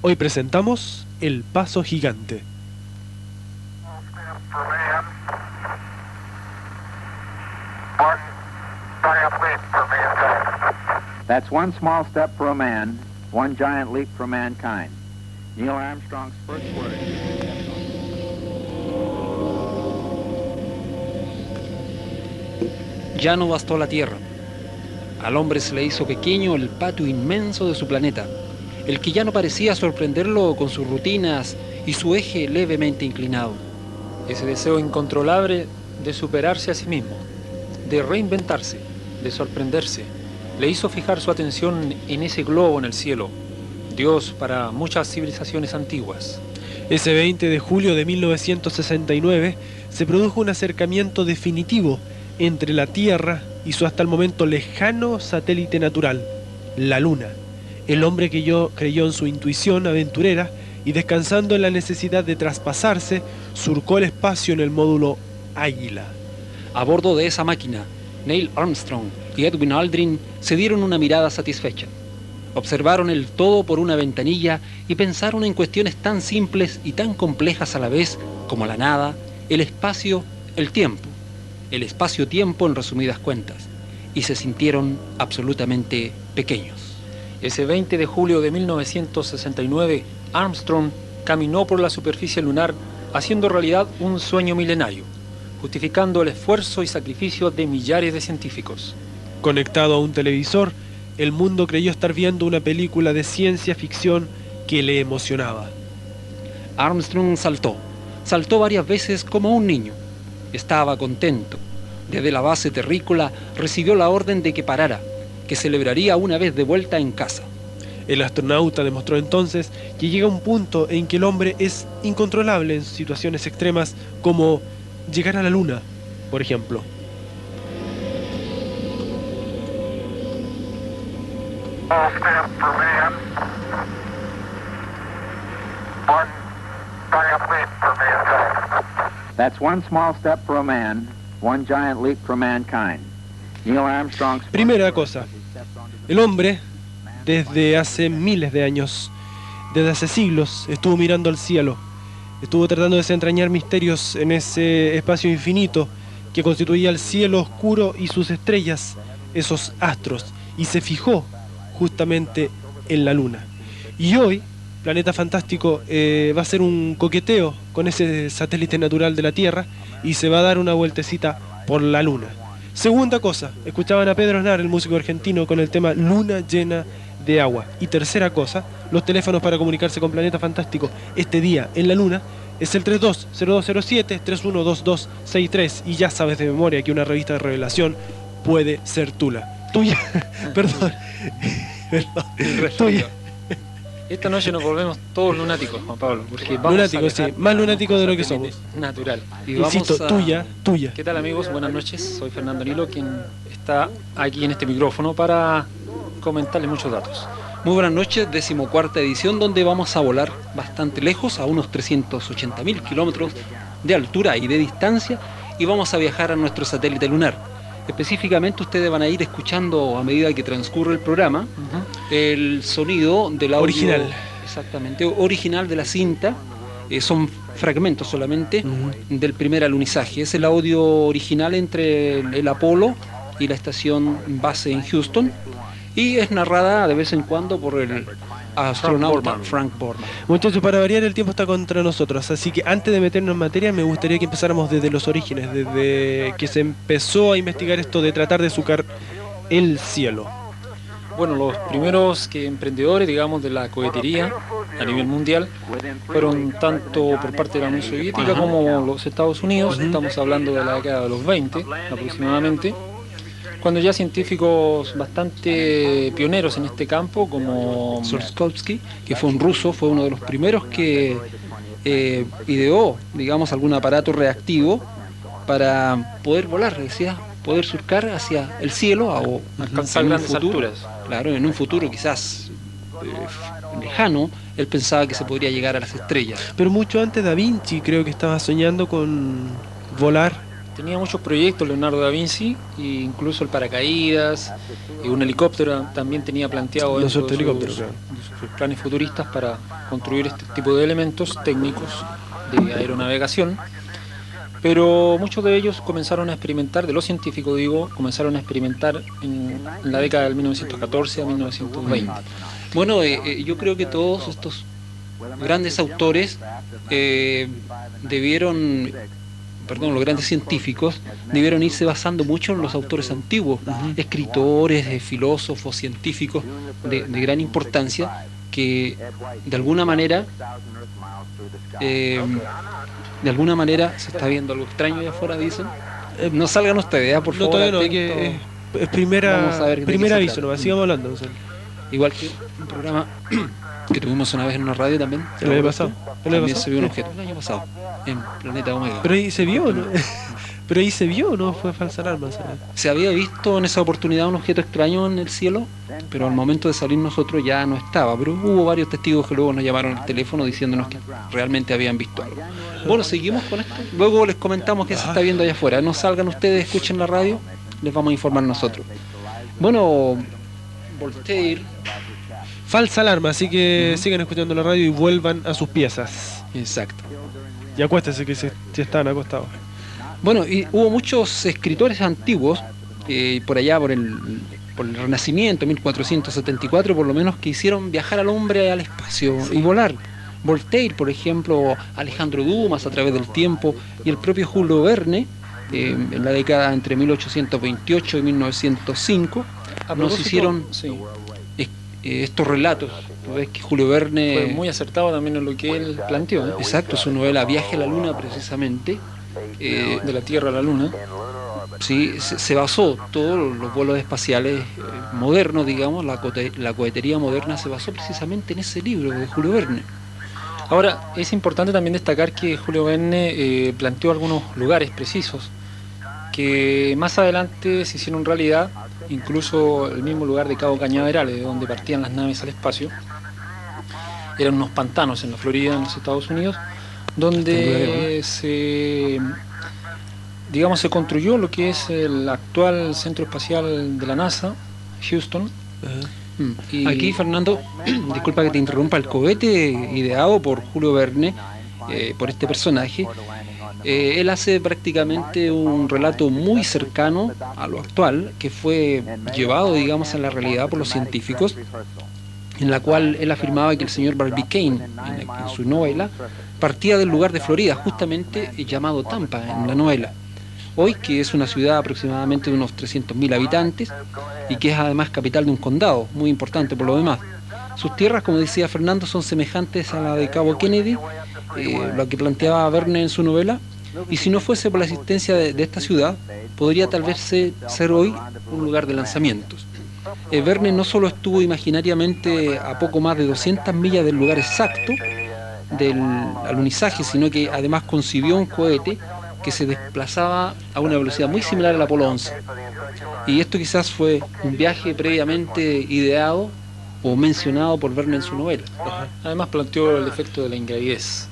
Hoy presentamos El Paso Gigante. That's one small step for a man, one giant leap for mankind. Neil Armstrong's first words. Ya no bastó la Tierra. Al hombre se le hizo pequeño el patio inmenso de su planeta, el que ya no parecía sorprenderlo con sus rutinas y su eje levemente inclinado. Ese deseo incontrolable de superarse a sí mismo, de reinventarse, de sorprenderse, le hizo fijar su atención en ese globo en el cielo, Dios para muchas civilizaciones antiguas. Ese 20 de julio de 1969 se produjo un acercamiento definitivo entre la Tierra y su hasta el momento lejano satélite natural, la Luna. El hombre creyó en su intuición aventurera y, descansando en la necesidad de traspasarse, surcó el espacio en el módulo Águila. A bordo de esa máquina, Neil Armstrong y Edwin Aldrin se dieron una mirada satisfecha. Observaron el todo por una ventanilla y pensaron en cuestiones tan simples y tan complejas a la vez como la nada, el espacio, el tiempo. El espacio-tiempo en resumidas cuentas, y se sintieron absolutamente pequeños. Ese 20 de julio de 1969, Armstrong caminó por la superficie lunar haciendo realidad un sueño milenario, justificando el esfuerzo y sacrificio de millares de científicos. Conectado a un televisor, el mundo creyó estar viendo una película de ciencia ficción que le emocionaba. Armstrong saltó varias veces como un niño. Estaba contento. Desde la base terrícola recibió la orden de que parara, que celebraría una vez de vuelta en casa. El astronauta demostró entonces que llega un punto en que el hombre es incontrolable en situaciones extremas como llegar a la Luna, por ejemplo. That's one small step for a man, one giant leap for mankind. Neil Armstrong's Primera cosa, el hombre, desde hace miles de años, desde hace siglos, estuvo mirando al cielo, estuvo tratando de desentrañar misterios en ese espacio infinito que constituía el cielo oscuro y sus estrellas, esos astros, y se fijó justamente en la Luna. Y hoy, Planeta Fantástico va a hacer un coqueteo con ese satélite natural de la Tierra y se va a dar una vueltecita por la Luna. Segunda cosa, escuchaban a Pedro Aznar, el músico argentino, con el tema Luna llena de agua. Y tercera cosa, los teléfonos para comunicarse con Planeta Fantástico este día en la Luna es el 32-0207-312263. Y ya sabes de memoria que una revista de revelación puede ser tuya. Perdón. Tuya. Esta noche nos volvemos todos lunáticos, Juan Pablo, porque vamos lunáticos, sí, más lunáticos de lo que somos. Natural. Y insisto, tuya. ¿Qué tal, amigos? Buenas noches. Soy Fernando Nilo, quien está aquí en este micrófono para comentarles muchos datos. Muy buenas noches, 14ª edición, donde vamos a volar bastante lejos, a unos 380.000 kilómetros de altura y de distancia, y vamos a viajar a nuestro satélite lunar. Específicamente ustedes van a ir escuchando a medida que transcurre el programa el sonido del audio original. Exactamente, original de la cinta. Son fragmentos solamente del primer alunizaje. Es el audio original entre el Apolo y la estación base en Houston, y es narrada de vez en cuando por el astronauta Frank Borman. Muchachos, para variar, el tiempo está contra nosotros, así que antes de meternos en materia me gustaría que empezáramos desde los orígenes, desde que se empezó a investigar esto de tratar de surcar el cielo. Bueno, los primeros emprendedores, digamos, de la cohetería a nivel mundial fueron tanto por parte de la Unión Soviética como los Estados Unidos. Estamos hablando de la década de los 20 aproximadamente, cuando ya científicos bastante pioneros en este campo, como Tsiolkovsky, que fue un ruso, fue uno de los primeros que ideó, digamos, algún aparato reactivo para poder volar, poder surcar hacia el cielo o alcanzar grandes alturas. Claro, en un futuro quizás lejano, él pensaba que se podría llegar a las estrellas. Pero mucho antes Da Vinci creo que estaba soñando con volar tenía muchos proyectos Leonardo da Vinci, e incluso el paracaídas, y un helicóptero también tenía planteado dentro de sus planes futuristas para construir este tipo de elementos técnicos de aeronavegación. Pero muchos de ellos comenzaron a experimentar, de los científicos digo, comenzaron a experimentar en la década del 1914 a 1920. Bueno, yo creo que todos estos grandes autores los grandes científicos debieron irse basando mucho en los autores antiguos, escritores, filósofos, científicos de gran importancia, que de alguna manera se está viendo algo extraño allá afuera, dicen. No salgan ustedes, por favor. No, todavía no, es primer aviso, no, sigamos hablando. O sea. Igual que un programa que tuvimos una vez en una radio también. ¿El año pasado? También se vio un objeto. El año pasado, en Planeta Omega. Pero ahí se vio, ¿no? Pero ahí se vio, ¿no? Fue falsa alarma. ¿Sabes? Se había visto en esa oportunidad un objeto extraño en el cielo, pero al momento de salir nosotros ya no estaba. Pero hubo varios testigos que luego nos llamaron al teléfono diciéndonos que realmente habían visto algo. Bueno, seguimos con esto. Luego les comentamos que se está viendo allá afuera. No salgan ustedes, escuchen la radio, les vamos a informar nosotros. Bueno, Voltaire. Falsa alarma, así que sigan escuchando la radio y vuelvan a sus piezas. Exacto. Y acuéstense que si están acostados. Bueno, y hubo muchos escritores antiguos, por allá, por el Renacimiento, 1474 por lo menos, que hicieron viajar al hombre al espacio y volar. Voltaire, por ejemplo, Alejandro Dumas, A través del tiempo, y el propio Julio Verne, en la década entre 1828 y 1905, nos hicieron estos relatos. Ves que Julio Verne fue muy acertado también en lo que él planteó, ¿eh? Exacto, su novela Viaje a la Luna, precisamente, de la Tierra a la Luna. Sí, se basó todos los vuelos espaciales modernos, digamos, la cohetería moderna se basó precisamente en ese libro de Julio Verne. Ahora, es importante también destacar que Julio Verne planteó algunos lugares precisos que más adelante se hicieron realidad, incluso el mismo lugar de Cabo Cañaveral, de donde partían las naves al espacio. Eran unos pantanos en la Florida, en los Estados Unidos, donde se construyó lo que es el actual centro espacial de la NASA, Houston. Y aquí, Fernando, disculpa que te interrumpa, el cohete ideado por Julio Verne, por este personaje, él hace prácticamente un relato muy cercano a lo actual, que fue llevado, digamos, a la realidad por los científicos, en la cual él afirmaba que el señor Barbicane, en su novela, partía del lugar de Florida, justamente llamado Tampa en la novela. Hoy, que es una ciudad aproximadamente de unos 300.000 habitantes y que es además capital de un condado, muy importante por lo demás. Sus tierras, como decía Fernando, son semejantes a la de Cabo Kennedy, lo que planteaba Verne en su novela, y si no fuese por la existencia de esta ciudad, podría tal vez ser hoy un lugar de lanzamientos. Verne no solo estuvo imaginariamente a poco más de 200 millas del lugar exacto del alunizaje, sino que además concibió un cohete que se desplazaba a una velocidad muy similar al Apolo 11. Y esto quizás fue un viaje previamente ideado o mencionado por Verne en su novela. Además planteó el efecto de la ingravidez.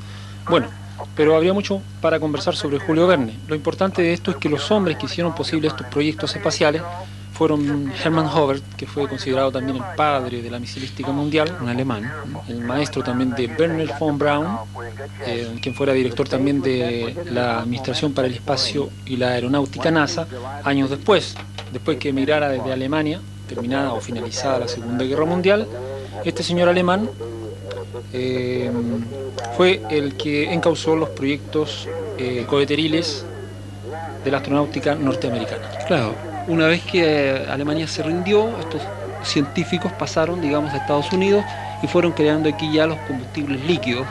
Bueno, pero habría mucho para conversar sobre Julio Verne. Lo importante de esto es que los hombres que hicieron posible estos proyectos espaciales fueron Hermann Oberth, que fue considerado también el padre de la misilística mundial, un alemán, el maestro también de Wernher von Braun, quien fuera director también de la Administración para el Espacio y la Aeronáutica NASA, años después que emigrara desde Alemania, terminada o finalizada la Segunda Guerra Mundial. Este señor alemán fue el que encauzó los proyectos coheteriles de la astronáutica norteamericana. Claro. Una vez que Alemania se rindió, estos científicos pasaron, digamos, a Estados Unidos y fueron creando aquí ya los combustibles líquidos,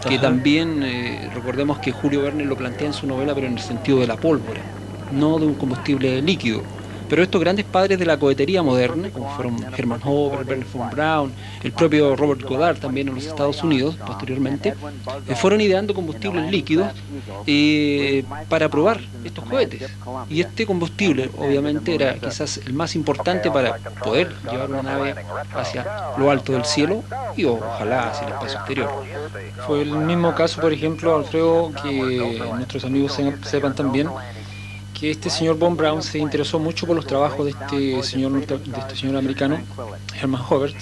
que también, recordemos que Julio Verne lo plantea en su novela, pero en el sentido de la pólvora, no de un combustible líquido. Pero estos grandes padres de la cohetería moderna, como fueron Hermann Oberth, Wernher von Braun, el propio Robert Goddard también en los Estados Unidos posteriormente, fueron ideando combustibles líquidos para probar estos cohetes. Y este combustible obviamente era quizás el más importante para poder llevar una nave hacia lo alto del cielo y ojalá hacia el espacio exterior. Fue el mismo caso, por ejemplo, Alfredo, que nuestros amigos sepan también, que este señor Von Braun se interesó mucho por los trabajos de este señor americano, Herman Hobart,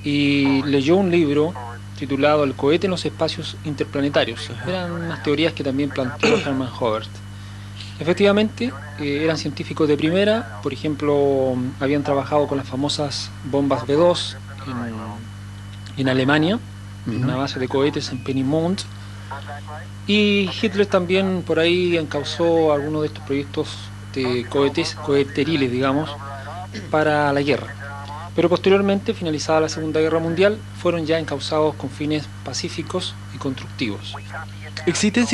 y leyó un libro titulado El cohete en los espacios interplanetarios. Eran unas teorías que también planteó Herman Hobart. Efectivamente, eran científicos de primera, por ejemplo, habían trabajado con las famosas bombas B-2 en Alemania, en una base de cohetes en Peenemünde, y Hitler también por ahí encauzó algunos de estos proyectos de coheteriles, digamos, para la guerra. Pero posteriormente, finalizada la Segunda Guerra Mundial, fueron ya encauzados con fines pacíficos y constructivos. ¿Existe,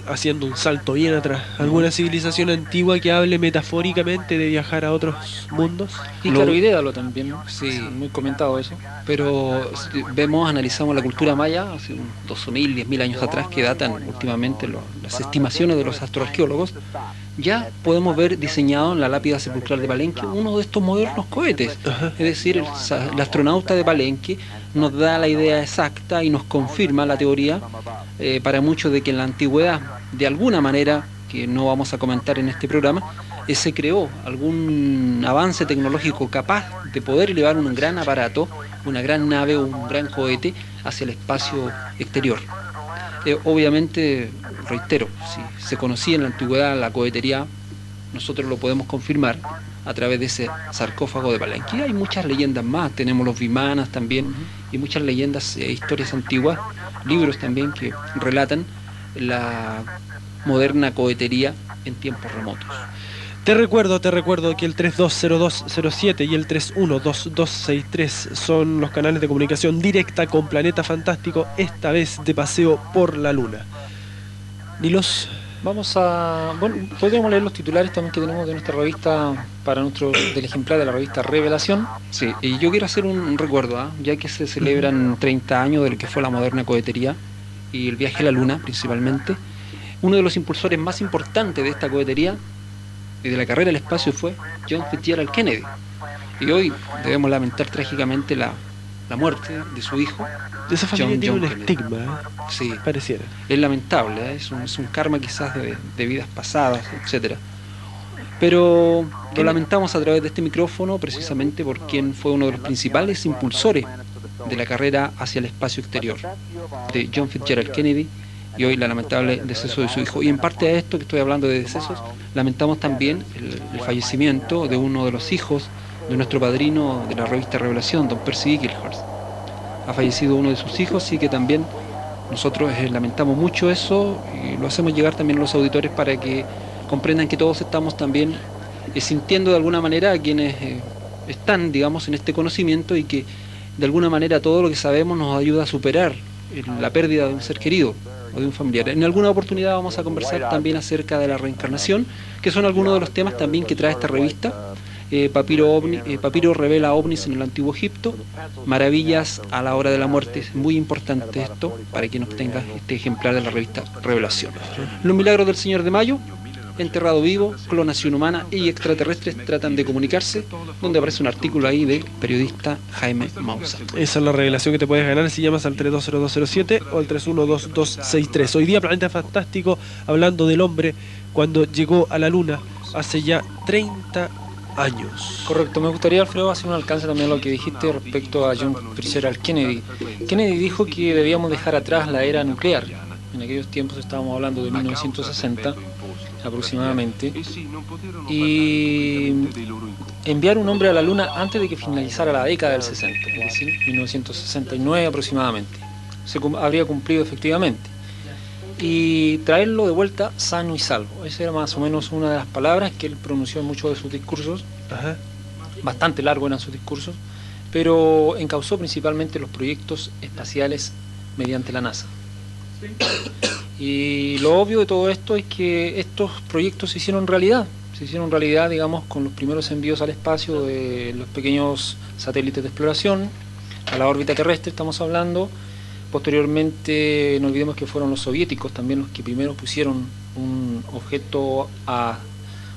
haciendo un salto bien atrás, alguna civilización antigua que hable metafóricamente de viajar a otros mundos? Y claro, y Dédalo también, sí, muy comentado eso. Pero analizamos la cultura maya hace 12.000, 10.000 años atrás, que datan últimamente las estimaciones de los astroarqueólogos. Ya podemos ver diseñado en la lápida sepulcral de Palenque uno de estos modernos cohetes. Es decir, el astronauta de Palenque nos da la idea exacta y nos confirma la teoría para muchos de que en la antigüedad, de alguna manera, que no vamos a comentar en este programa, se creó algún avance tecnológico capaz de poder elevar un gran aparato, una gran nave o un gran cohete hacia el espacio exterior. Obviamente, reitero, si se conocía en la antigüedad la cohetería, nosotros lo podemos confirmar a través de ese sarcófago de Palenque. Hay muchas leyendas más, tenemos los vimanas también, y muchas leyendas, historias antiguas, libros también que relatan la moderna cohetería en tiempos remotos. Te recuerdo que el 320207 y el 312263 son los canales de comunicación directa con Planeta Fantástico, esta vez de paseo por la Luna. Nilos. Podríamos leer los titulares también que tenemos de nuestra revista, del ejemplar de la revista Revelación. Sí, y yo quiero hacer un recuerdo, ya que se celebran 30 años de lo que fue la moderna cohetería y el viaje a la Luna principalmente. Uno de los impulsores más importantes de esta cohetería y de la carrera al espacio fue John Fitzgerald Kennedy. Y hoy debemos lamentar trágicamente la muerte de su hijo. De esa familia tiene un estigma, sí, pareciera. Es lamentable, es un karma quizás de vidas pasadas, etcétera. Pero lo lamentamos a través de este micrófono precisamente por quien fue uno de los principales impulsores de la carrera hacia el espacio exterior, de John Fitzgerald Kennedy, y hoy la lamentable deceso de su hijo. Y en parte a esto que estoy hablando de decesos, lamentamos también el fallecimiento de uno de los hijos de nuestro padrino de la revista Revelación, don Percy Eaglehurst. Ha fallecido uno de sus hijos, y que también nosotros lamentamos mucho eso, y lo hacemos llegar también a los auditores para que comprendan que todos estamos también sintiendo de alguna manera a quienes están, digamos, en este conocimiento, y que de alguna manera todo lo que sabemos nos ayuda a superar la pérdida de un ser querido o de un familiar. En alguna oportunidad vamos a conversar también acerca de la reencarnación, que son algunos de los temas también que trae esta revista. Papiro revela ovnis en el Antiguo Egipto, maravillas a la hora de la muerte. Es muy importante esto para quien obtenga este ejemplar de la revista Revelación. Los milagros del Señor de Mayo, enterrado vivo, clonación humana y extraterrestres tratan de comunicarse, donde aparece un artículo ahí del periodista Jaime Maussan. Esa es la revelación que te puedes ganar si llamas al 320207 o al 312263. Hoy día Planeta Fantástico hablando del hombre cuando llegó a la Luna hace ya 30 años. Correcto, me gustaría, Alfredo, hacer un alcance también a lo que dijiste respecto a John Fitzgerald Kennedy. Kennedy dijo que debíamos dejar atrás la era nuclear. En aquellos tiempos estábamos hablando de 1960 aproximadamente, y enviar un hombre a la Luna antes de que finalizara la década del 60, es decir, 1969 aproximadamente. Se habría cumplido efectivamente. Y traerlo de vuelta sano y salvo. Esa era más o menos una de las palabras que él pronunció en muchos de sus discursos. Ajá. Bastante largos eran sus discursos, pero encauzó principalmente los proyectos espaciales mediante la NASA. Y lo obvio de todo esto es que estos proyectos se hicieron realidad, digamos, con los primeros envíos al espacio de los pequeños satélites de exploración, a la órbita terrestre estamos hablando. Posteriormente, no olvidemos que fueron los soviéticos también los que primero pusieron un objeto a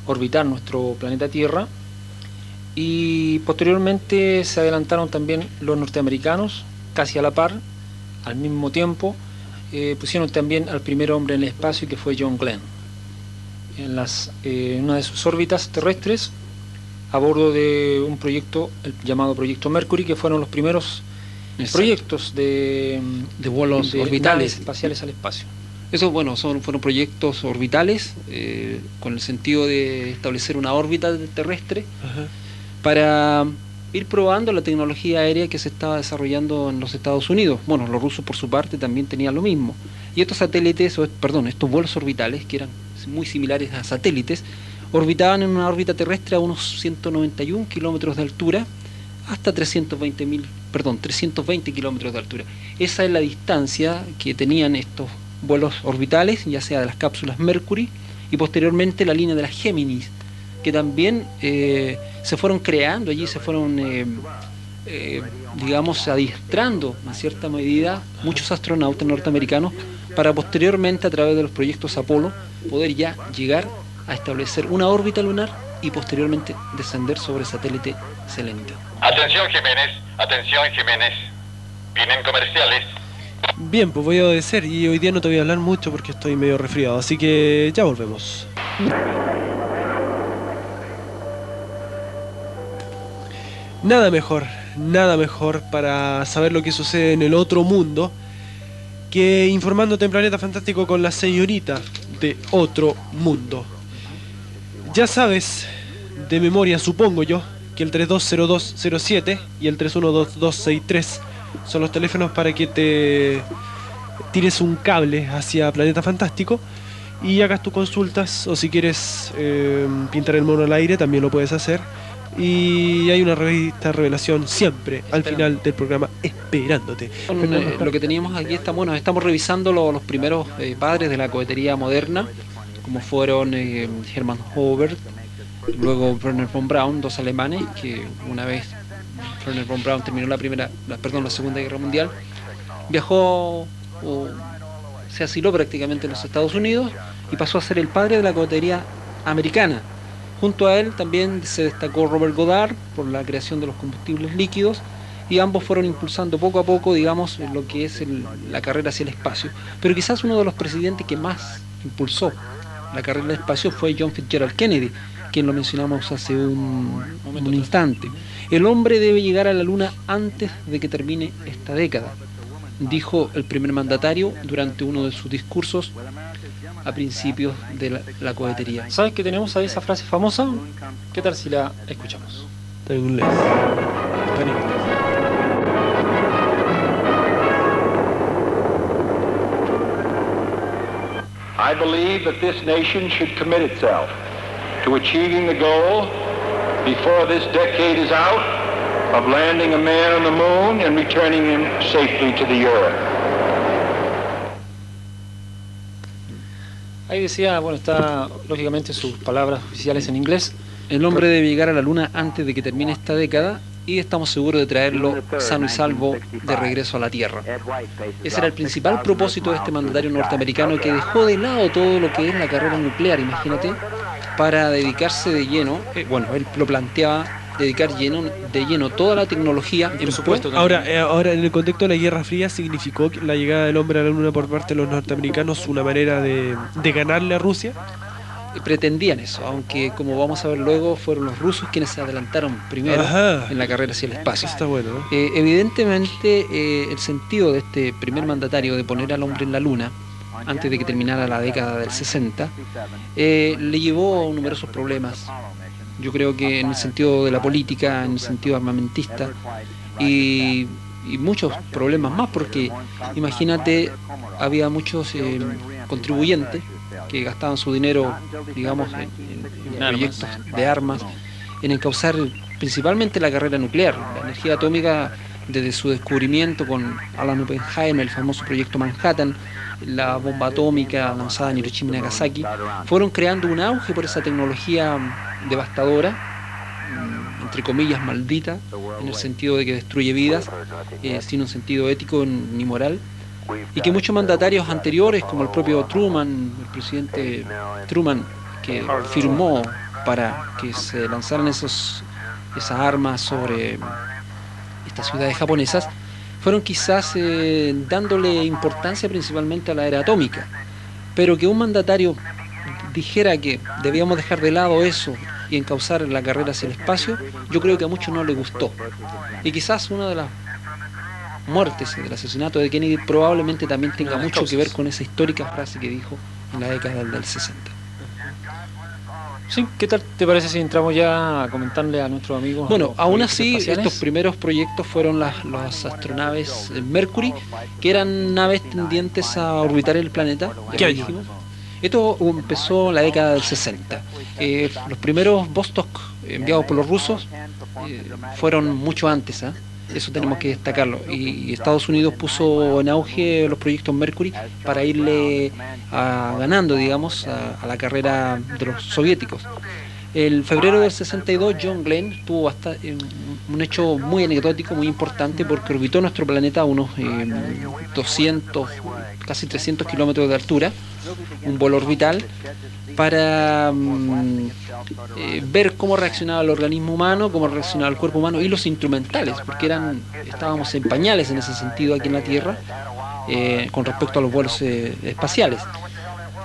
orbitar nuestro planeta Tierra, y posteriormente se adelantaron también los norteamericanos, casi a la par, al mismo tiempo. Pusieron también al primer hombre en el espacio, que fue John Glenn. en una de sus órbitas terrestres a bordo de un proyecto, el llamado Proyecto Mercury, que fueron los primeros proyectos de vuelos orbitales naves espaciales al espacio. Esos, bueno, fueron proyectos orbitales con el sentido de establecer una órbita terrestre para ir probando la tecnología aérea que se estaba desarrollando en los Estados Unidos. Bueno, los rusos por su parte también tenían lo mismo. Y estos satélites, estos vuelos orbitales, que eran muy similares a satélites, orbitaban en una órbita terrestre a unos 191 kilómetros de altura hasta 320 kilómetros de altura. Esa es la distancia que tenían estos vuelos orbitales, ya sea de las cápsulas Mercury y posteriormente la línea de las Géminis, que también se fueron creando allí, se fueron digamos adiestrando en cierta medida muchos astronautas norteamericanos para posteriormente, a través de los proyectos Apolo, poder ya llegar a establecer una órbita lunar y posteriormente descender sobre el satélite Selenita. Atención Jiménez, vienen comerciales. Bien, pues voy a obedecer y hoy día no te voy a hablar mucho porque estoy medio resfriado, así que ya volvemos. Nada mejor para saber lo que sucede en el otro mundo que informándote en Planeta Fantástico con la señorita de otro mundo. Ya sabes de memoria, supongo yo, que el 320207 y el 312263 son los teléfonos para que te tires un cable hacia Planeta Fantástico y hagas tus consultas, o si quieres pintar el mono al aire también lo puedes hacer. Y hay una revista revelación siempre al final del programa esperándote. Lo que teníamos aquí estamos revisando los primeros padres de la cohetería moderna, como fueron Hermann Oberth, luego Werner von Braun, dos alemanes que una vez Werner von Braun terminó la Segunda Guerra Mundial, viajó o se asiló prácticamente en los Estados Unidos y pasó a ser el padre de la cohetería americana. Junto a él también se destacó Robert Goddard por la creación de los combustibles líquidos, y ambos fueron impulsando poco a poco, digamos, lo que es la carrera hacia el espacio. Pero quizás uno de los presidentes que más impulsó la carrera al espacio fue John Fitzgerald Kennedy, quien lo mencionamos hace un instante. El hombre debe llegar a la luna antes de que termine esta década, dijo el primer mandatario durante uno de sus discursos a principios de la cohetería. ¿Sabes que tenemos ahí esa frase famosa? ¿Qué tal si la escuchamos? Está en inglés. Está en inglés. I believe that this nation should commit itself to achieving the goal before this decade is out of landing a man on the moon and returning him safely to the earth. Ahí decía, está lógicamente sus palabras oficiales en inglés. El hombre debe llegar a la luna antes de que termine esta década y estamos seguros de traerlo sano y salvo de regreso a la Tierra. Ese era el principal propósito de este mandatario norteamericano, que dejó de lado todo lo que es la carrera nuclear, imagínate, para dedicarse de lleno, él lo planteaba, dedicar de lleno toda la tecnología en presupuesto. Ahora, en el contexto de la Guerra Fría, ¿significó que la llegada del hombre a la luna por parte de los norteamericanos una manera de ganarle a Rusia? Pretendían eso, aunque como vamos a ver luego, fueron los rusos quienes se adelantaron primero en la carrera hacia el espacio. Eso está bueno, ¿no? Evidentemente, el sentido de este primer mandatario de poner al hombre en la luna antes de que terminara la década del 60 le llevó a numerosos problemas. Yo creo que en el sentido de la política, en el sentido armamentista y muchos problemas más, porque imagínate, había muchos contribuyentes que gastaban su dinero, digamos, en proyectos de armas, en encauzar principalmente la carrera nuclear. La energía atómica, desde su descubrimiento con Alan Oppenheimer, el famoso proyecto Manhattan, la bomba atómica lanzada en Hiroshima y Nagasaki, fueron creando un auge por esa tecnología devastadora, entre comillas maldita, en el sentido de que destruye vidas, sin un sentido ético ni moral, y que muchos mandatarios anteriores, como el propio Truman, el presidente Truman, que firmó para que se lanzaran esas armas sobre estas ciudades japonesas, fueron quizás dándole importancia principalmente a la era atómica, pero que un mandatario dijera que debíamos dejar de lado eso y encauzar la carrera hacia el espacio, yo creo que a muchos no les gustó. Y quizás una de las muertes del asesinato de Kennedy probablemente también tenga mucho que ver con esa histórica frase que dijo en la década del 60. Sí, ¿qué tal te parece si entramos ya a comentarle a nuestros amigos? Bueno, aún así, espaciales? estos primeros proyectos fueron las astronaves Mercury, que eran naves tendientes a orbitar el planeta. ¿Qué ya año? dijimos. Esto empezó en la década del 60. Los primeros Vostok enviados por los rusos fueron mucho antes, ¿eh? Eso tenemos que destacarlo. Y Estados Unidos puso en auge los proyectos Mercury para irle ganando, digamos, a la carrera de los soviéticos. El febrero del 62, John Glenn tuvo un hecho muy anecdótico, muy importante, porque orbitó nuestro planeta a unos 200, casi 300 kilómetros de altura, un vuelo orbital, para ver cómo reaccionaba el organismo humano, cómo reaccionaba el cuerpo humano y los instrumentales, porque estábamos en pañales en ese sentido aquí en la Tierra con respecto a los vuelos espaciales.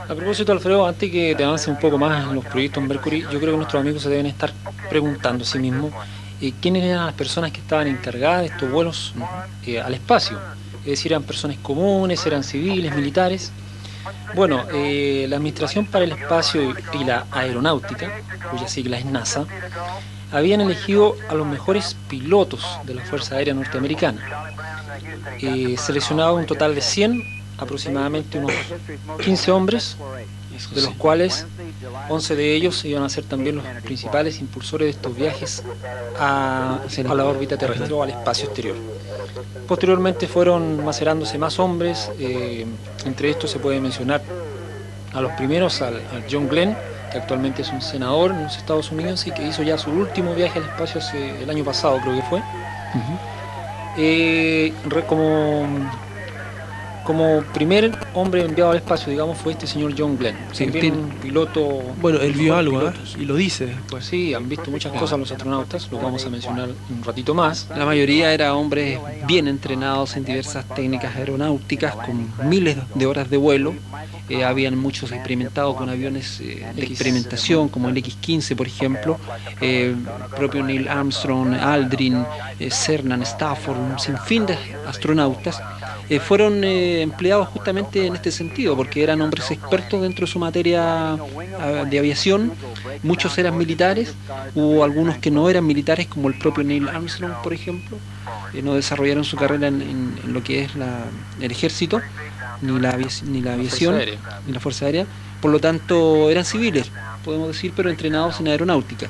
A propósito, Alfredo, antes que te avance un poco más en los proyectos Mercury, yo creo que nuestros amigos se deben estar preguntando a sí mismos quiénes eran las personas que estaban encargadas de estos vuelos al espacio. Es decir, eran personas comunes, eran civiles, militares. Bueno, la Administración para el Espacio y la Aeronáutica, cuya sigla es NASA, habían elegido a los mejores pilotos de la Fuerza Aérea Norteamericana. Seleccionaba un total de 100, aproximadamente unos 15 hombres, de los cuales 11 de ellos iban a ser también los principales impulsores de estos viajes a la órbita terrestre o al espacio exterior. Posteriormente fueron macerándose más hombres, entre estos se puede mencionar a los primeros, al John Glenn, que actualmente es un senador en los Estados Unidos y que hizo ya su último viaje al espacio el año pasado, creo que fue. Como primer hombre enviado al espacio, digamos, fue este señor John Glenn. Sí, también un piloto... Bueno, él vio algo, pilotos. y lo dice después. Pues sí, han visto muchas cosas los astronautas, lo vamos a mencionar un ratito más. La mayoría eran hombres bien entrenados en diversas técnicas aeronáuticas, con miles de horas de vuelo. Habían muchos experimentados con aviones de experimentación, como el X-15, por ejemplo. Propio Neil Armstrong, Aldrin, Cernan, Stafford, un sinfín de astronautas fueron empleados justamente en este sentido, porque eran hombres expertos dentro de su materia de aviación. Muchos eran militares, hubo algunos que no eran militares, como el propio Neil Armstrong, por ejemplo. No desarrollaron su carrera en lo que es el ejército, ni la aviación, ni la Fuerza Aérea. Por lo tanto, eran civiles, podemos decir, pero entrenados en aeronáutica.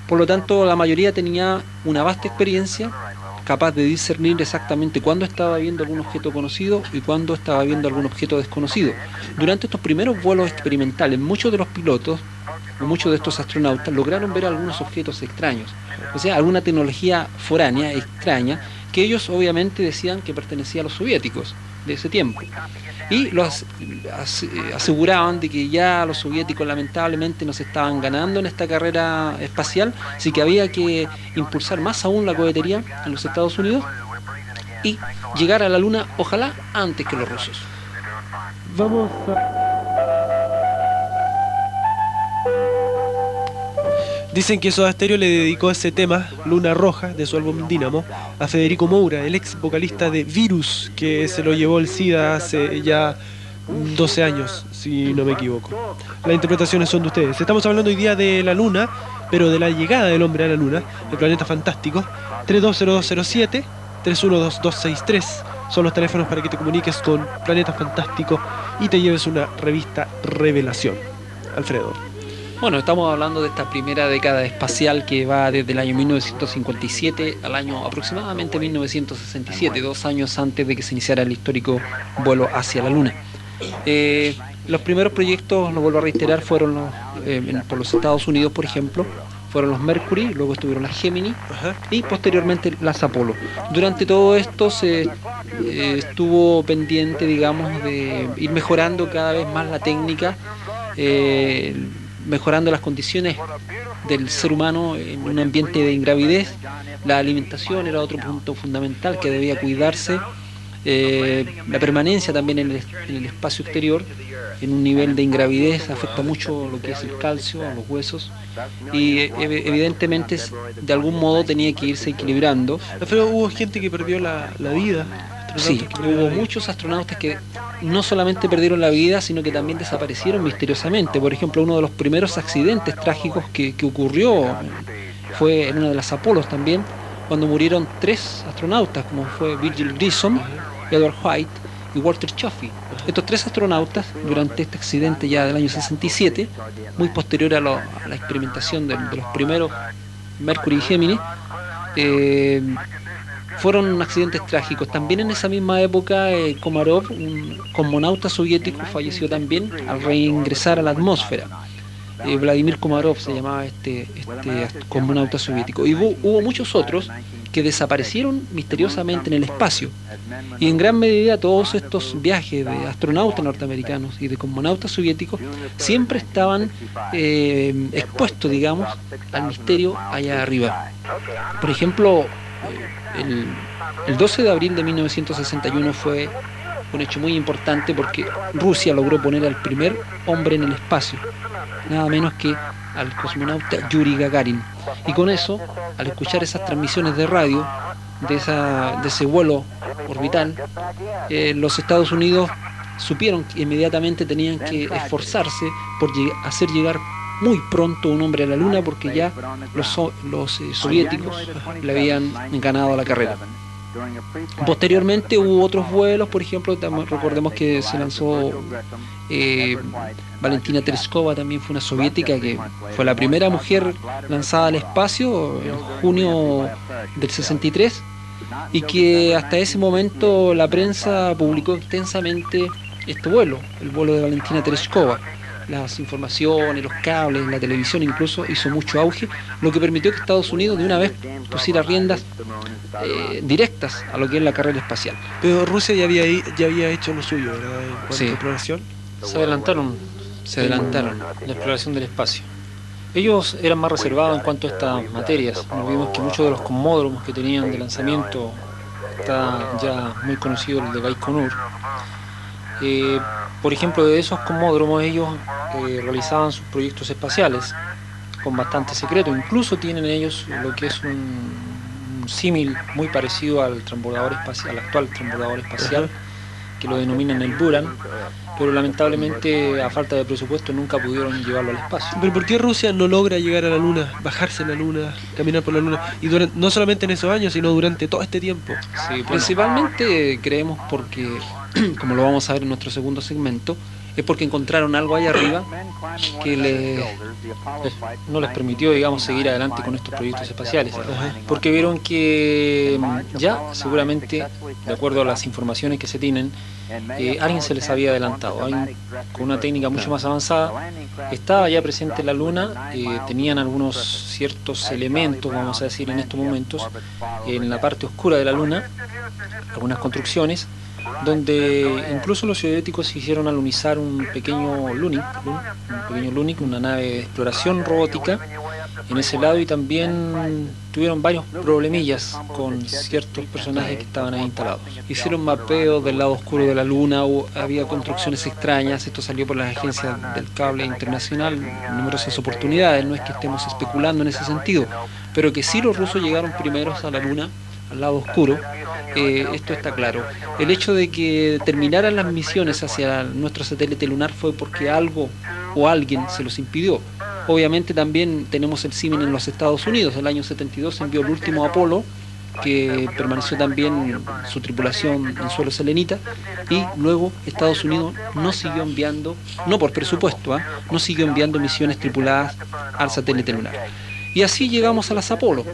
Por lo tanto, la mayoría tenía una vasta experiencia, capaz de discernir exactamente cuándo estaba viendo algún objeto conocido y cuándo estaba viendo algún objeto desconocido. Durante estos primeros vuelos experimentales, muchos de los pilotos, o muchos de estos astronautas, lograron ver algunos objetos extraños, o sea, alguna tecnología foránea, extraña, que ellos obviamente decían que pertenecía a los soviéticos de ese tiempo. Y aseguraban de que ya los soviéticos lamentablemente nos estaban ganando en esta carrera espacial, así que había que impulsar más aún la cohetería en los Estados Unidos y llegar a la Luna, ojalá antes que los rusos. Vamos a... Dicen que Soda Stereo le dedicó ese tema, Luna Roja, de su álbum Dínamo, a Federico Moura, el ex vocalista de Virus, que se lo llevó el SIDA hace ya 12 años, si no me equivoco. Las interpretaciones son de ustedes. Estamos hablando hoy día de la Luna, pero de la llegada del hombre a la Luna, el planeta fantástico. 320207, 312263 son los teléfonos para que te comuniques con Planeta Fantástico y te lleves una revista Revelación. Alfredo. Bueno, estamos hablando de esta primera década espacial que va desde el año 1957 al año aproximadamente 1967, 2 años antes de que se iniciara el histórico vuelo hacia la Luna. Los primeros proyectos, lo vuelvo a reiterar, fueron por los Estados Unidos, por ejemplo, fueron los Mercury, luego estuvieron las Gemini y posteriormente las Apolo. Durante todo esto se estuvo pendiente, digamos, de ir mejorando cada vez más la técnica, mejorando las condiciones del ser humano en un ambiente de ingravidez. La alimentación era otro punto fundamental que debía cuidarse. La permanencia también en el espacio exterior, en un nivel de ingravidez, afecta mucho lo que es el calcio, los huesos, y evidentemente de algún modo tenía que irse equilibrando. Pero hubo gente que perdió la vida. Sí, hubo muchos astronautas que no solamente perdieron la vida, sino que también desaparecieron misteriosamente. Por ejemplo, uno de los primeros accidentes trágicos que ocurrió fue en una de las Apolos también, cuando murieron 3 astronautas, como fue Virgil Grissom, Edward White y Walter Chaffee. Estos 3 astronautas, durante este accidente ya del año 67, muy posterior a la experimentación de los primeros Mercury y Gemini, fueron accidentes trágicos. También en esa misma época, Komarov, un cosmonauta soviético, falleció también al reingresar a la atmósfera. Vladimir Komarov se llamaba este cosmonauta soviético. Y hubo muchos otros que desaparecieron misteriosamente en el espacio. Y en gran medida todos estos viajes de astronautas norteamericanos y de cosmonautas soviéticos siempre estaban expuestos, digamos, al misterio allá arriba. Por ejemplo, el 12 de abril de 1961 fue un hecho muy importante porque Rusia logró poner al primer hombre en el espacio, nada menos que al cosmonauta Yuri Gagarin. Y con eso, al escuchar esas transmisiones de radio de ese vuelo orbital, los Estados Unidos supieron que inmediatamente tenían que esforzarse por hacer llegar muy pronto un hombre a la Luna, porque ya los soviéticos le habían ganado la carrera. Posteriormente hubo otros vuelos, por ejemplo, recordemos que se lanzó Valentina Tereshkova, también fue una soviética que fue la primera mujer lanzada al espacio en junio del 63, y que hasta ese momento la prensa publicó extensamente este vuelo, el vuelo de Valentina Tereshkova. Las informaciones, los cables, la televisión incluso hizo mucho auge, lo que permitió que Estados Unidos de una vez pusiera riendas directas a lo que es la carrera espacial. Pero Rusia ya había hecho lo suyo, ¿verdad? En cuanto a exploración. Se adelantaron la exploración del espacio. Ellos eran más reservados en cuanto a estas materias. No olvidemos que muchos de los cosmódromos que tenían de lanzamiento, está ya muy conocido el de Baikonur. Por ejemplo, de esos cosmódromos ellos realizaban sus proyectos espaciales con bastante secreto. Incluso tienen ellos lo que es un símil muy parecido al transbordador espacial, al actual transbordador espacial, que lo denominan el Buran, pero lamentablemente a falta de presupuesto nunca pudieron llevarlo al espacio. ¿Pero por qué Rusia no logra llegar a la Luna, bajarse en la Luna, caminar por la Luna? Y no solamente en esos años, sino durante todo este tiempo. Sí, principalmente creemos porque, como lo vamos a ver en nuestro segundo segmento, es porque encontraron algo allá arriba que no les permitió, digamos, seguir adelante con estos proyectos espaciales, porque vieron que ya seguramente, de acuerdo a las informaciones que se tienen, alguien se les había adelantado, alguien con una técnica mucho más avanzada estaba ya presente en la Luna. Tenían algunos ciertos elementos, vamos a decir en estos momentos, en la parte oscura de la Luna, algunas construcciones, donde incluso los soviéticos hicieron alunizar un pequeño Lunik, una nave de exploración robótica en ese lado, y también tuvieron varios problemillas con ciertos personajes que estaban ahí instalados. Hicieron mapeos del lado oscuro de la Luna, había construcciones extrañas, esto salió por las agencias del cable internacional en numerosas oportunidades, no es que estemos especulando en ese sentido, pero que sí los rusos llegaron primeros a la Luna, al lado oscuro. Esto está claro. El hecho de que terminaran las misiones hacia nuestro satélite lunar fue porque algo o alguien se los impidió. Obviamente también tenemos el símil en los Estados Unidos. El año 72 se envió el último Apolo, que permaneció también su tripulación en suelo selenita, y luego Estados Unidos no siguió enviando, no por presupuesto, no siguió enviando misiones tripuladas al satélite lunar. Y así llegamos a las Apolo.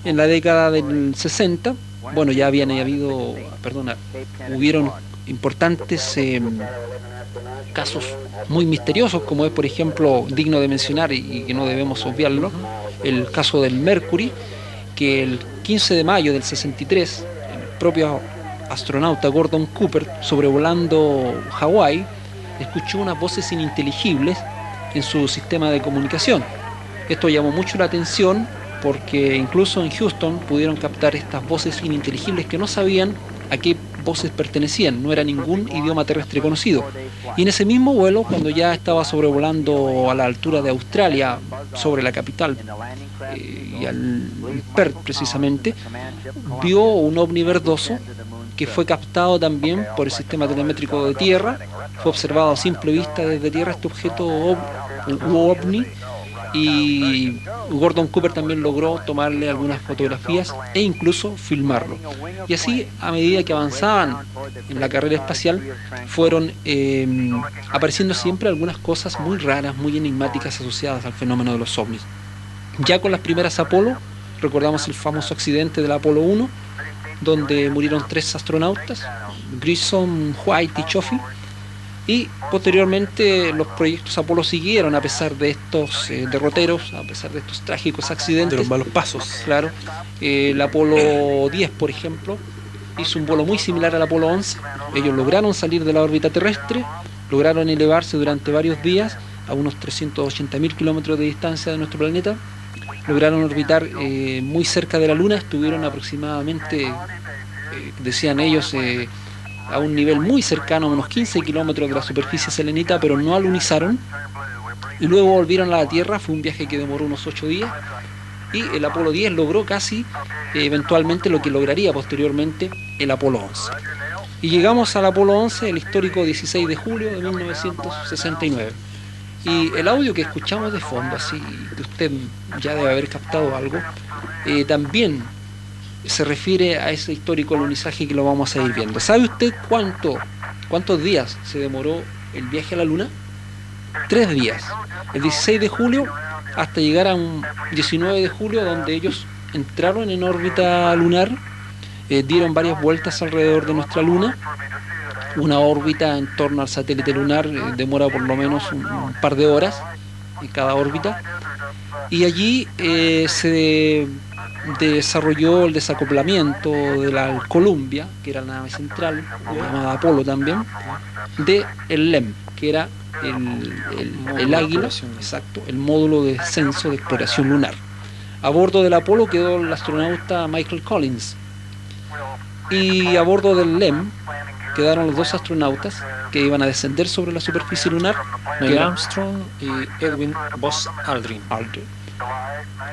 En la década del 60, bueno, ya hubieron importantes casos muy misteriosos, como es, por ejemplo, digno de mencionar y que no debemos obviarlo, el caso del Mercury, que el 15 de mayo del 63, el propio astronauta Gordon Cooper, sobrevolando Hawái, escuchó unas voces ininteligibles en su sistema de comunicación. Esto llamó mucho la atención porque incluso en Houston pudieron captar estas voces ininteligibles que no sabían a qué voces pertenecían, no era ningún idioma terrestre conocido. Y en ese mismo vuelo, cuando ya estaba sobrevolando a la altura de Australia, sobre la capital, y al Perth precisamente, vio un ovni verdoso que fue captado también por el sistema telemétrico de tierra. Fue observado a simple vista desde tierra este objeto ovni, y Gordon Cooper también logró tomarle algunas fotografías e incluso filmarlo. Y así, a medida que avanzaban en la carrera espacial, fueron apareciendo siempre algunas cosas muy raras, muy enigmáticas asociadas al fenómeno de los ovnis. Ya con las primeras Apolo, recordamos el famoso accidente del Apolo 1, donde murieron 3 astronautas, Grissom, White y Chaffee, y posteriormente los proyectos Apolo siguieron a pesar de estos derroteros, a pesar de estos trágicos accidentes. De los malos pasos. Claro. El Apolo 10, por ejemplo, hizo un vuelo muy similar al Apolo 11. Ellos lograron salir de la órbita terrestre, lograron elevarse durante varios días a unos 380.000 kilómetros de distancia de nuestro planeta, lograron orbitar muy cerca de la Luna, estuvieron aproximadamente, decían ellos, a un nivel muy cercano, a unos 15 kilómetros de la superficie selenita, pero no alunizaron, y luego volvieron a la Tierra. Fue un viaje que demoró unos 8 días, y el Apolo 10 logró casi eventualmente lo que lograría posteriormente el Apolo 11. Y llegamos al Apolo 11, el histórico 16 de julio de 1969. Y el audio que escuchamos de fondo, así que usted ya debe haber captado algo, también se refiere a ese histórico alunizaje que lo vamos a ir viendo. ¿Sabe usted cuántos días se demoró el viaje a la Luna? 3 días. El 16 de julio hasta llegar a un 19 de julio, donde ellos entraron en órbita lunar, dieron varias vueltas alrededor de nuestra Luna. Una órbita en torno al satélite lunar demora por lo menos un par de horas en cada órbita. Y allí se desarrolló el desacoplamiento de la Columbia, que era la nave central, llamada Apolo también, de el LEM, que era el Águila, exacto, el módulo de descenso de exploración lunar. A bordo del Apolo quedó el astronauta Michael Collins, y a bordo del LEM quedaron los 2 astronautas que iban a descender sobre la superficie lunar, Neil Armstrong y Edwin Buzz Aldrin.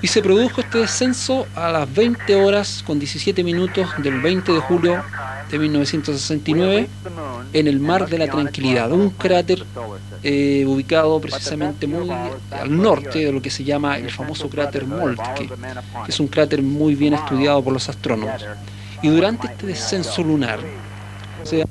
Y se produjo este descenso a las 20 horas con 17 minutos del 20 de julio de 1969 en el Mar de la Tranquilidad, un cráter ubicado precisamente muy al norte de lo que se llama el famoso cráter Moltke, que es un cráter muy bien estudiado por los astrónomos. Y durante este descenso lunar se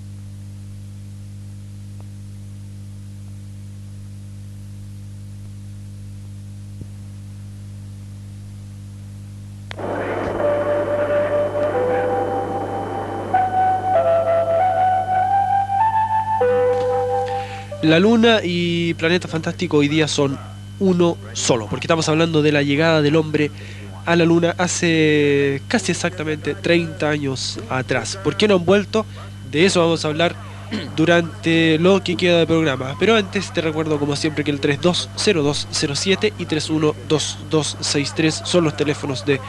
La Luna y Planeta Fantástico hoy día son uno solo, porque estamos hablando de la llegada del hombre a la Luna hace casi exactamente 30 años atrás. ¿Por qué no han vuelto? De eso vamos a hablar durante lo que queda de programa. Pero antes te recuerdo, como siempre, que el 320207 y 312263 son los teléfonos de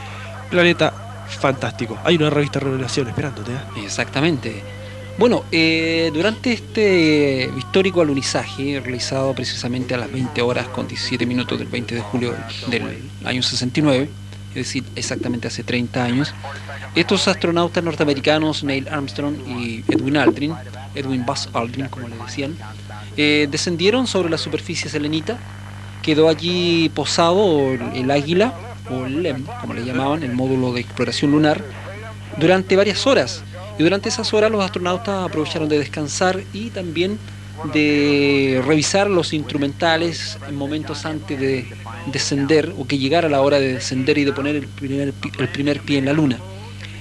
Planeta Fantástico. Hay una revista Revelación esperándote, ¿eh? Exactamente. Bueno, durante este histórico alunizaje realizado precisamente a las 20 horas con 17 minutos del 20 de julio del año 69, es decir, exactamente hace 30 años, estos astronautas norteamericanos, Neil Armstrong y Edwin Buzz Aldrin, como le decían, descendieron sobre la superficie selenita. Quedó allí posado el Águila, o el LEM, como le llamaban, el módulo de exploración lunar, durante varias horas. Y durante esas horas los astronautas aprovecharon de descansar y también de revisar los instrumentales en momentos antes de descender, o que llegara la hora de descender y de poner el primer pie en la Luna.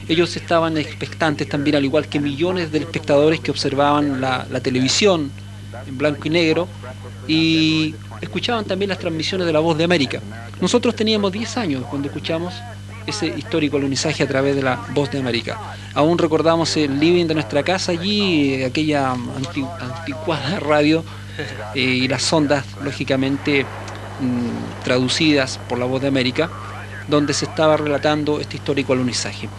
Ellos estaban expectantes también, al igual que millones de espectadores que observaban la televisión en blanco y negro y escuchaban también las transmisiones de La Voz de América. Nosotros teníamos 10 años cuando escuchamos ese histórico alunizaje a través de La Voz de América. Aún recordamos el living de nuestra casa allí, aquella anticuada radio y las ondas, lógicamente, traducidas por La Voz de América, donde se estaba relatando este histórico alunizaje.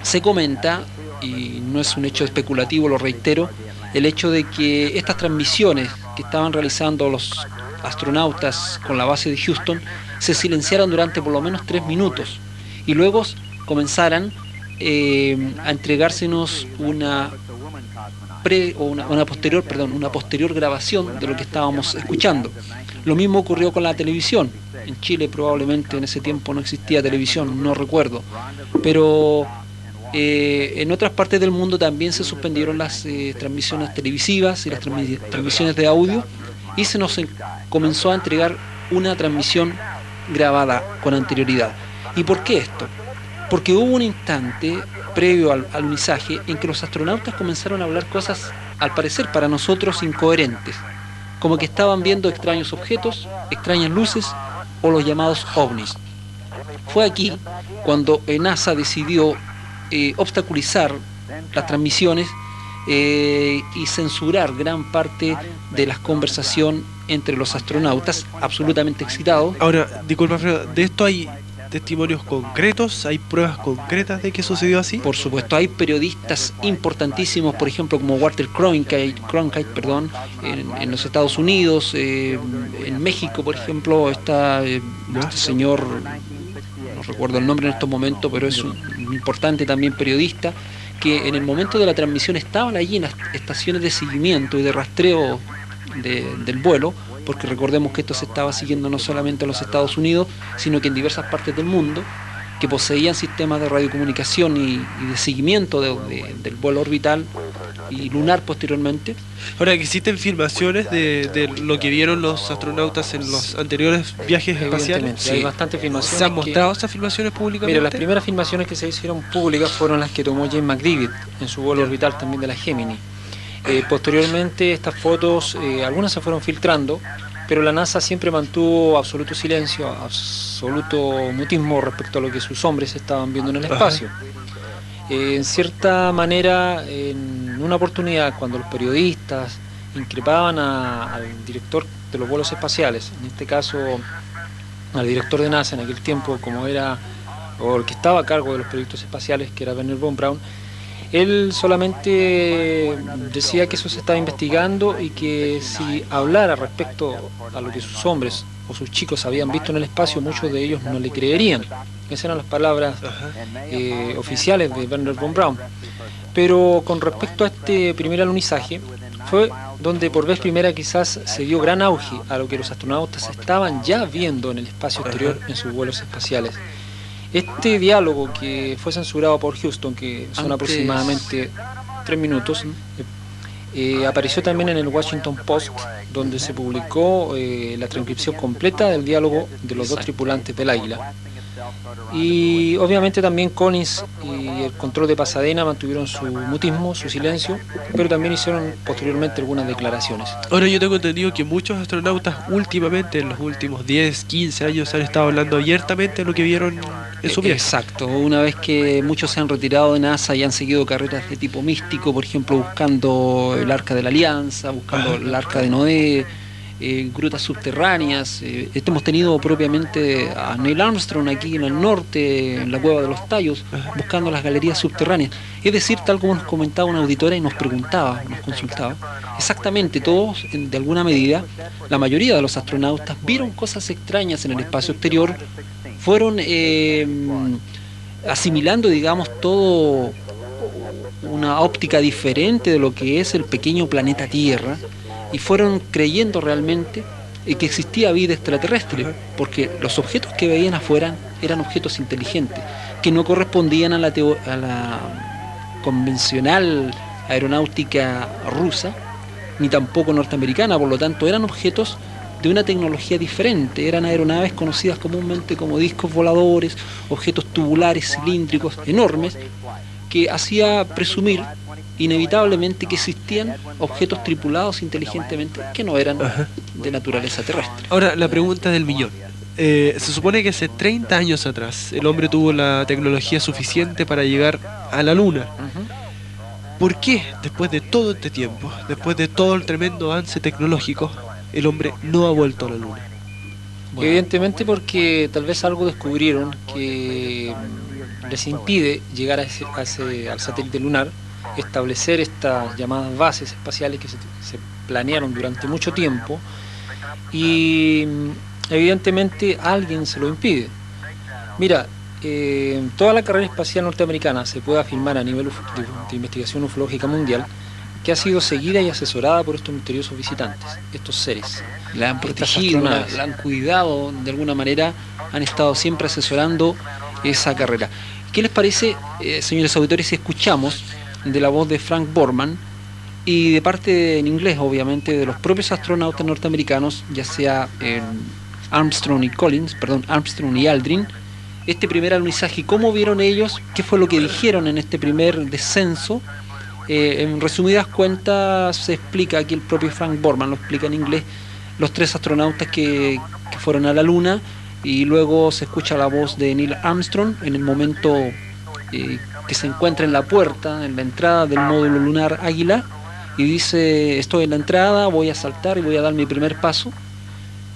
Se comenta, y no es un hecho especulativo, lo reitero, el hecho de que estas transmisiones que estaban realizando los astronautas con la base de Houston se silenciaran durante por lo menos 3 minutos y luego comenzaran a entregársenos una posterior grabación de lo que estábamos escuchando. Lo mismo ocurrió con la televisión. En Chile probablemente en ese tiempo no existía televisión, no recuerdo, pero en otras partes del mundo también se suspendieron las transmisiones televisivas y las transmisiones de audio, y se nos comenzó a entregar una transmisión grabada con anterioridad. ¿Y por qué esto? Porque hubo un instante previo al alunizaje en que los astronautas comenzaron a hablar cosas, al parecer para nosotros, incoherentes, como que estaban viendo extraños objetos, extrañas luces o los llamados ovnis. Fue aquí cuando NASA decidió obstaculizar las transmisiones y censurar gran parte de la conversación entre los astronautas, absolutamente excitados. Ahora, disculpa, Alfredo, ¿de esto hay testimonios concretos? ¿Hay pruebas concretas de que sucedió así? Por supuesto, hay periodistas importantísimos, por ejemplo, como Walter Cronkite, en los Estados Unidos, en México, por ejemplo, está este señor, no recuerdo el nombre en estos momentos, pero es un importante también periodista, que en el momento de la transmisión estaban allí en las estaciones de seguimiento y de rastreo del vuelo, porque recordemos que esto se estaba siguiendo no solamente en los Estados Unidos, sino que en diversas partes del mundo, que poseían sistemas de radiocomunicación y de seguimiento del vuelo orbital y lunar posteriormente. Ahora, que existen filmaciones de lo que vieron los astronautas en los anteriores viajes espaciales. Sí, hay bastantes filmaciones. ¿Se han mostrado esas filmaciones públicamente? Mira, las primeras filmaciones que se hicieron públicas fueron las que tomó James McDivitt en su vuelo orbital también de la Gemini. Posteriormente estas fotos, algunas se fueron filtrando, pero la NASA siempre mantuvo absoluto silencio, absoluto mutismo respecto a lo que sus hombres estaban viendo en el espacio. En cierta manera, en una oportunidad, cuando los periodistas increpaban al director de los vuelos espaciales, en este caso al director de NASA en aquel tiempo, como era, o el que estaba a cargo de los proyectos espaciales, que era Wernher von Braun, él solamente decía que eso se estaba investigando y que si hablara respecto a lo que sus hombres o sus chicos habían visto en el espacio, muchos de ellos no le creerían. Esas eran las palabras oficiales de Wernher von Braun. Pero con respecto a este primer alunizaje, fue donde por vez primera quizás se dio gran auge a lo que los astronautas estaban ya viendo en el espacio exterior en sus vuelos espaciales. Este diálogo que fue censurado por Houston, que son aproximadamente 3 minutos, apareció también en el Washington Post, donde se publicó la transcripción completa del diálogo de los dos tripulantes del Águila. Y obviamente también Collins y el control de Pasadena mantuvieron su mutismo, su silencio, pero también hicieron posteriormente algunas declaraciones. Ahora, yo tengo entendido que muchos astronautas últimamente, en los últimos 10, 15 años, han estado hablando abiertamente de lo que vieron en su viaje. Exacto, una vez que muchos se han retirado de NASA y han seguido carreras de tipo místico, por ejemplo buscando el Arca de la Alianza, buscando el Arca de Noé, grutas subterráneas. Hemos tenido propiamente a Neil Armstrong aquí en el norte, en la Cueva de los Tallos, buscando las galerías subterráneas. Es decir, tal como nos comentaba una auditora y nos preguntaba, nos consultaba, exactamente todos, de alguna medida, la mayoría de los astronautas vieron cosas extrañas en el espacio exterior, fueron asimilando, digamos, todo una óptica diferente de lo que es el pequeño planeta Tierra, y fueron creyendo realmente que existía vida extraterrestre, porque los objetos que veían afuera eran objetos inteligentes, que no correspondían a la convencional aeronáutica rusa, ni tampoco norteamericana, por lo tanto eran objetos de una tecnología diferente, eran aeronaves conocidas comúnmente como discos voladores, objetos tubulares cilíndricos enormes, que hacía presumir inevitablemente que existían objetos tripulados inteligentemente que no eran de naturaleza terrestre. Ahora, la pregunta del millón. Se supone que hace 30 años atrás el hombre tuvo la tecnología suficiente para llegar a la Luna. ¿Por qué, después de todo este tiempo, después de todo el tremendo avance tecnológico, el hombre no ha vuelto a la Luna? Bueno, evidentemente porque tal vez algo descubrieron que les impide llegar al satélite lunar, establecer estas llamadas bases espaciales que se planearon durante mucho tiempo, y evidentemente alguien se lo impide. Mira, toda la carrera espacial norteamericana se puede afirmar a nivel de investigación ufológica mundial que ha sido seguida y asesorada por estos misteriosos visitantes, estos seres. La han protegido, la han cuidado de alguna manera, han estado siempre asesorando esa carrera. ¿Qué les parece, señores auditores, si escuchamos de la voz de Frank Borman y de parte en inglés, obviamente, de los propios astronautas norteamericanos, ya sea Armstrong y Aldrin, este primer alunizaje, cómo vieron ellos, qué fue lo que dijeron en este primer descenso? En resumidas cuentas se explica, aquí el propio Frank Borman lo explica en inglés, los 3 astronautas que fueron a la Luna, y luego se escucha la voz de Neil Armstrong en el momento que se encuentra en la puerta, en la entrada del módulo lunar Águila, y dice: estoy en la entrada, voy a saltar y voy a dar mi primer paso.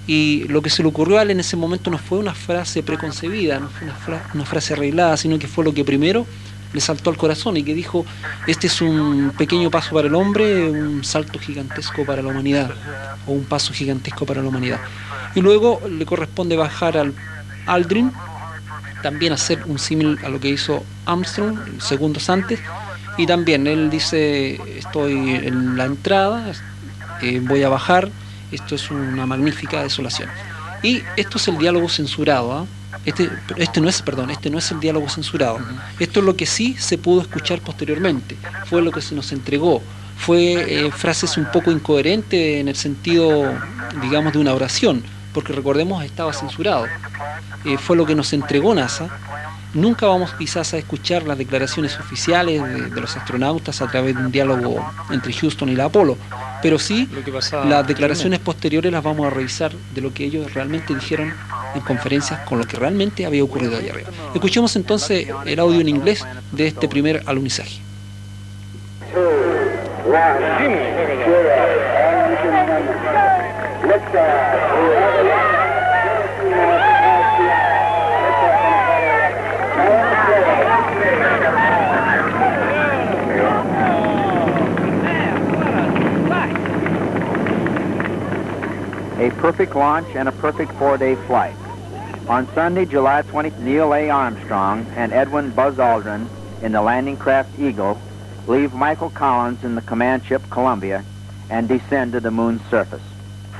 Y lo que se le ocurrió a él en ese momento no fue una frase preconcebida, no fue una frase arreglada, sino que fue lo que primero le saltó al corazón y que dijo: este es un pequeño paso para el hombre, un salto gigantesco para la humanidad, o un paso gigantesco para la humanidad. Y luego le corresponde bajar al Aldrin, también hacer un símil a lo que hizo Armstrong segundos antes, y también él dice: estoy en la entrada, voy a bajar, esto es una magnífica desolación. Y esto es el diálogo censurado, Este no es el diálogo censurado. Esto es lo que sí se pudo escuchar posteriormente, fue lo que se nos entregó, fue frases un poco incoherentes en el sentido, digamos, de una oración, porque recordemos, estaba censurado. Fue lo que nos entregó NASA. Nunca vamos quizás a escuchar las declaraciones oficiales de los astronautas a través de un diálogo entre Houston y la Apolo, pero sí las declaraciones posteriores las vamos a revisar de lo que ellos realmente dijeron en conferencias con lo que realmente había ocurrido allá arriba. Escuchemos entonces el audio en inglés de este primer alunizaje. A perfect launch and a perfect 4-day flight. On Sunday, July 20th, Neil A. Armstrong and Edwin Buzz Aldrin in the landing craft Eagle leave Michael Collins in the command ship Columbia and descend to the moon's surface.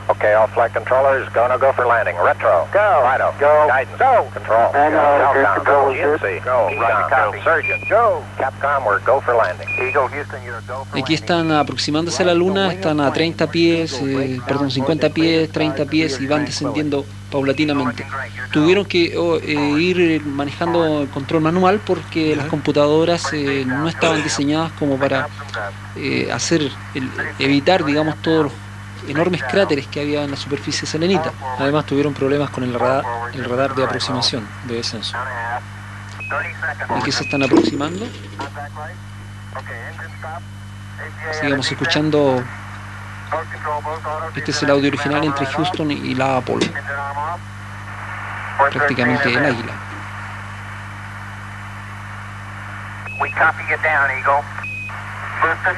Okay, all flight controllers, go for landing. Retro. Go. Righto. Go. Guidance. Go. Control. And Southbound. Go. GNC. Go. Right. Go. Surgeon. Go. Capcom, we're go for landing. Eagle, Houston, you're go for Aquí están aproximándose a la Luna, están a 30 pies, 50 pies, 30 pies y van descendiendo paulatinamente. Tuvieron que ir manejando el control manual porque las computadoras no estaban diseñadas como para evitar, digamos, todos los enormes cráteres que había en la superficie selenita. Además tuvieron problemas con el radar de aproximación, de descenso. ¿Y que se están aproximando? Sigamos escuchando. Este es el audio original entre Houston y la Apolo, prácticamente el Águila. We copy you down, Eagle. Houston,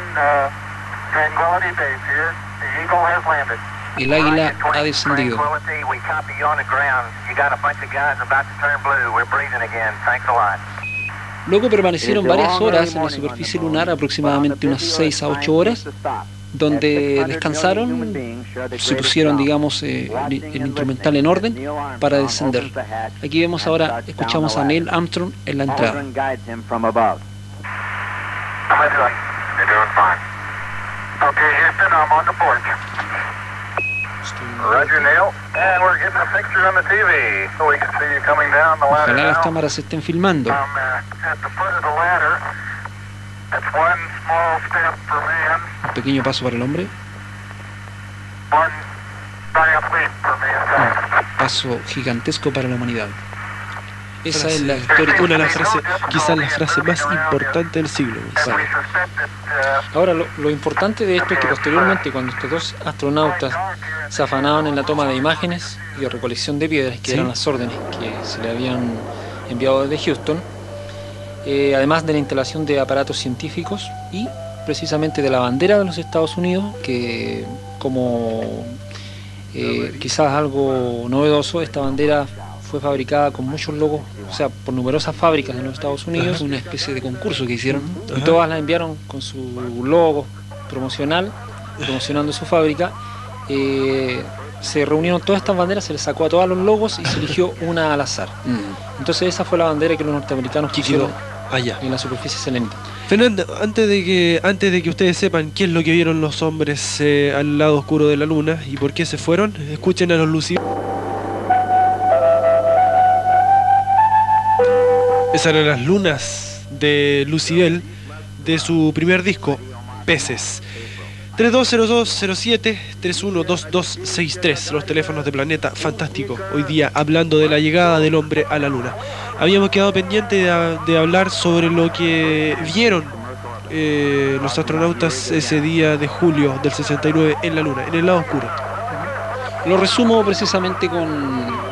Tranquility Base here. The Eagle has landed. El Águila ha descendido. We copy you on the ground. You got a bunch of guys about to turn blue. We're breathing again. Thanks a lot. Luego permanecieron varias horas en la superficie lunar, aproximadamente unas 6 a 8 horas, donde descansaron, se pusieron, digamos, el instrumental en orden para descender. Aquí vemos ahora, escuchamos a Neil Armstrong en la entrada. Okay, Houston, I'm on the porch. Roger, Neil. And we're getting a picture on the TV, so we can see you coming down the ladder. Ojalá las cámaras se estén filmando. At the foot of the ladder. That's one small step for man. Un pequeño paso para el hombre. One giant leap for mankind. Un paso gigantesco para la humanidad. Esa es la historia, una de las frases, quizás la frase más importante del siglo. ¿Sabe? Ahora, lo importante de esto es que posteriormente, cuando estos dos astronautas se afanaban en la toma de imágenes y de recolección de piedras, que eran las órdenes que se le habían enviado desde Houston, además de la instalación de aparatos científicos y precisamente de la bandera de los Estados Unidos, que como quizás algo novedoso, esta bandera fue fabricada con muchos logos, o sea, por numerosas fábricas en los Estados Unidos. Una especie de concurso que hicieron. Y todas las enviaron con su logo promocional, promocionando su fábrica. Se reunieron todas estas banderas, se les sacó a todos los logos y se eligió una al azar. Entonces esa fue la bandera que los norteamericanos pusieron allá en la superficie selenita. Fernando, antes de que ustedes sepan qué es lo que vieron los hombres al lado oscuro de la luna y por qué se fueron, escuchen a los lucidos. Esas eran las lunas de Lucibel de su primer disco, Peces. 320207-312263, los teléfonos de Planeta Fantástico. Hoy día hablando de la llegada del hombre a la luna. Habíamos quedado pendiente de hablar sobre lo que vieron los astronautas ese día de julio del 69 en la luna, en el lado oscuro. Lo resumo precisamente con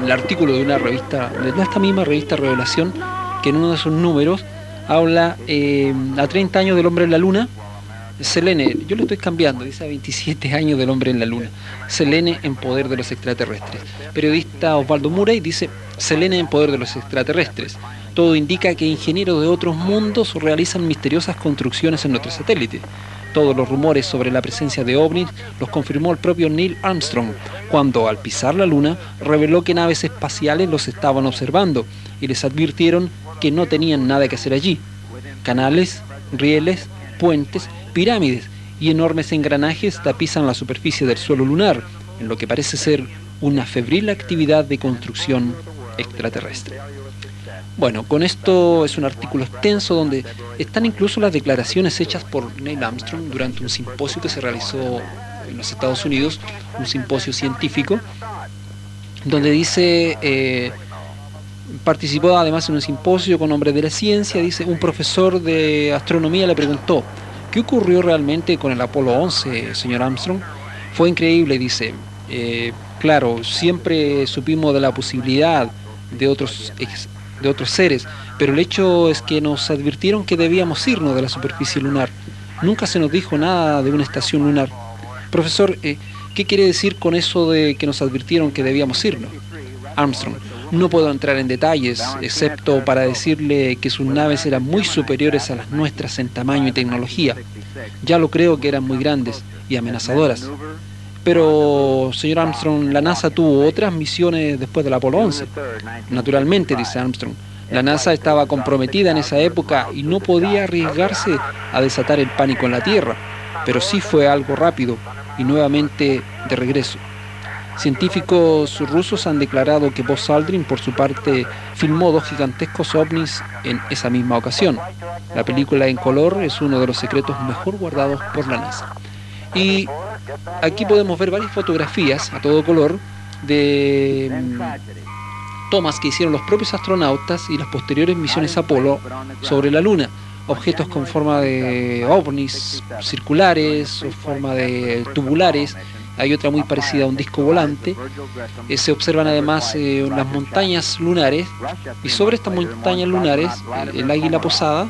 el artículo de una revista, de esta misma revista Revelación, que en uno de sus números habla a 30 años del hombre en la luna. Selene, yo lo estoy cambiando, dice a 27 años del hombre en la luna. Selene en poder de los extraterrestres. Periodista Osvaldo Murray dice: Selene en poder de los extraterrestres. Todo indica que ingenieros de otros mundos realizan misteriosas construcciones en nuestro satélite. Todos los rumores sobre la presencia de ovnis los confirmó el propio Neil Armstrong, cuando al pisar la luna reveló que naves espaciales los estaban observando y les advirtieron que no tenían nada que hacer allí. Canales, rieles, puentes, pirámides y enormes engranajes tapizan la superficie del suelo lunar, en lo que parece ser una febril actividad de construcción extraterrestre. Bueno, con esto es un artículo extenso donde están incluso las declaraciones hechas por Neil Armstrong durante un simposio que se realizó en los Estados Unidos, un simposio científico, donde dice, participó además en un simposio con hombres de la ciencia. Dice: un profesor de astronomía le preguntó: ¿qué ocurrió realmente con el Apolo 11, señor Armstrong? Fue increíble, dice. Claro, siempre supimos de la posibilidad de otros seres, pero el hecho es que nos advirtieron que debíamos irnos de la superficie lunar. Nunca se nos dijo nada de una estación lunar. Profesor, ¿qué quiere decir con eso de que nos advirtieron que debíamos irnos? Armstrong: no puedo entrar en detalles, excepto para decirle que sus naves eran muy superiores a las nuestras en tamaño y tecnología. Ya lo creo que eran muy grandes y amenazadoras. Pero, señor Armstrong, la NASA tuvo otras misiones después del Apolo 11. Naturalmente, dice Armstrong, la NASA estaba comprometida en esa época y no podía arriesgarse a desatar el pánico en la Tierra, pero sí fue algo rápido y nuevamente de regreso. Científicos rusos han declarado que Buzz Aldrin, por su parte, filmó 2 gigantescos ovnis en esa misma ocasión. La película en color es uno de los secretos mejor guardados por la NASA. Y aquí podemos ver varias fotografías a todo color de tomas que hicieron los propios astronautas y las posteriores misiones Apolo sobre la Luna. Objetos con forma de ovnis circulares o forma de tubulares. Hay otra muy parecida a un disco volante. Se observan además las montañas lunares, y sobre estas montañas lunares el águila posada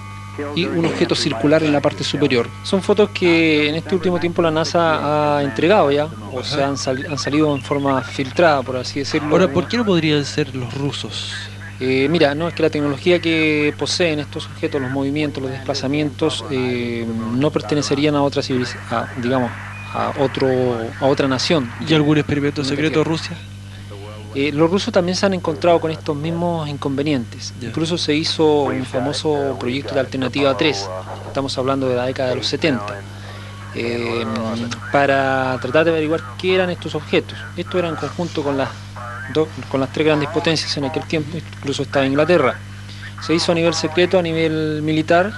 y un objeto circular en la parte superior. Son fotos que en este último tiempo la NASA ha entregado ya, o sea, han salido en forma filtrada, por así decirlo. Ahora, ¿por qué no podrían ser los rusos? Mira, no, es que la tecnología que poseen estos objetos, los movimientos, los desplazamientos, no pertenecerían a otra civilización, digamos, a otra nación. ¿Y algún experimento secreto de Rusia? Los rusos también se han encontrado con estos mismos inconvenientes. Incluso se hizo un famoso proyecto de Alternativa 3, estamos hablando de la década de los 70, para tratar de averiguar qué eran estos objetos. Esto era en conjunto con las 3 grandes potencias en aquel tiempo, incluso estaba Inglaterra. Se hizo a nivel secreto, a nivel militar,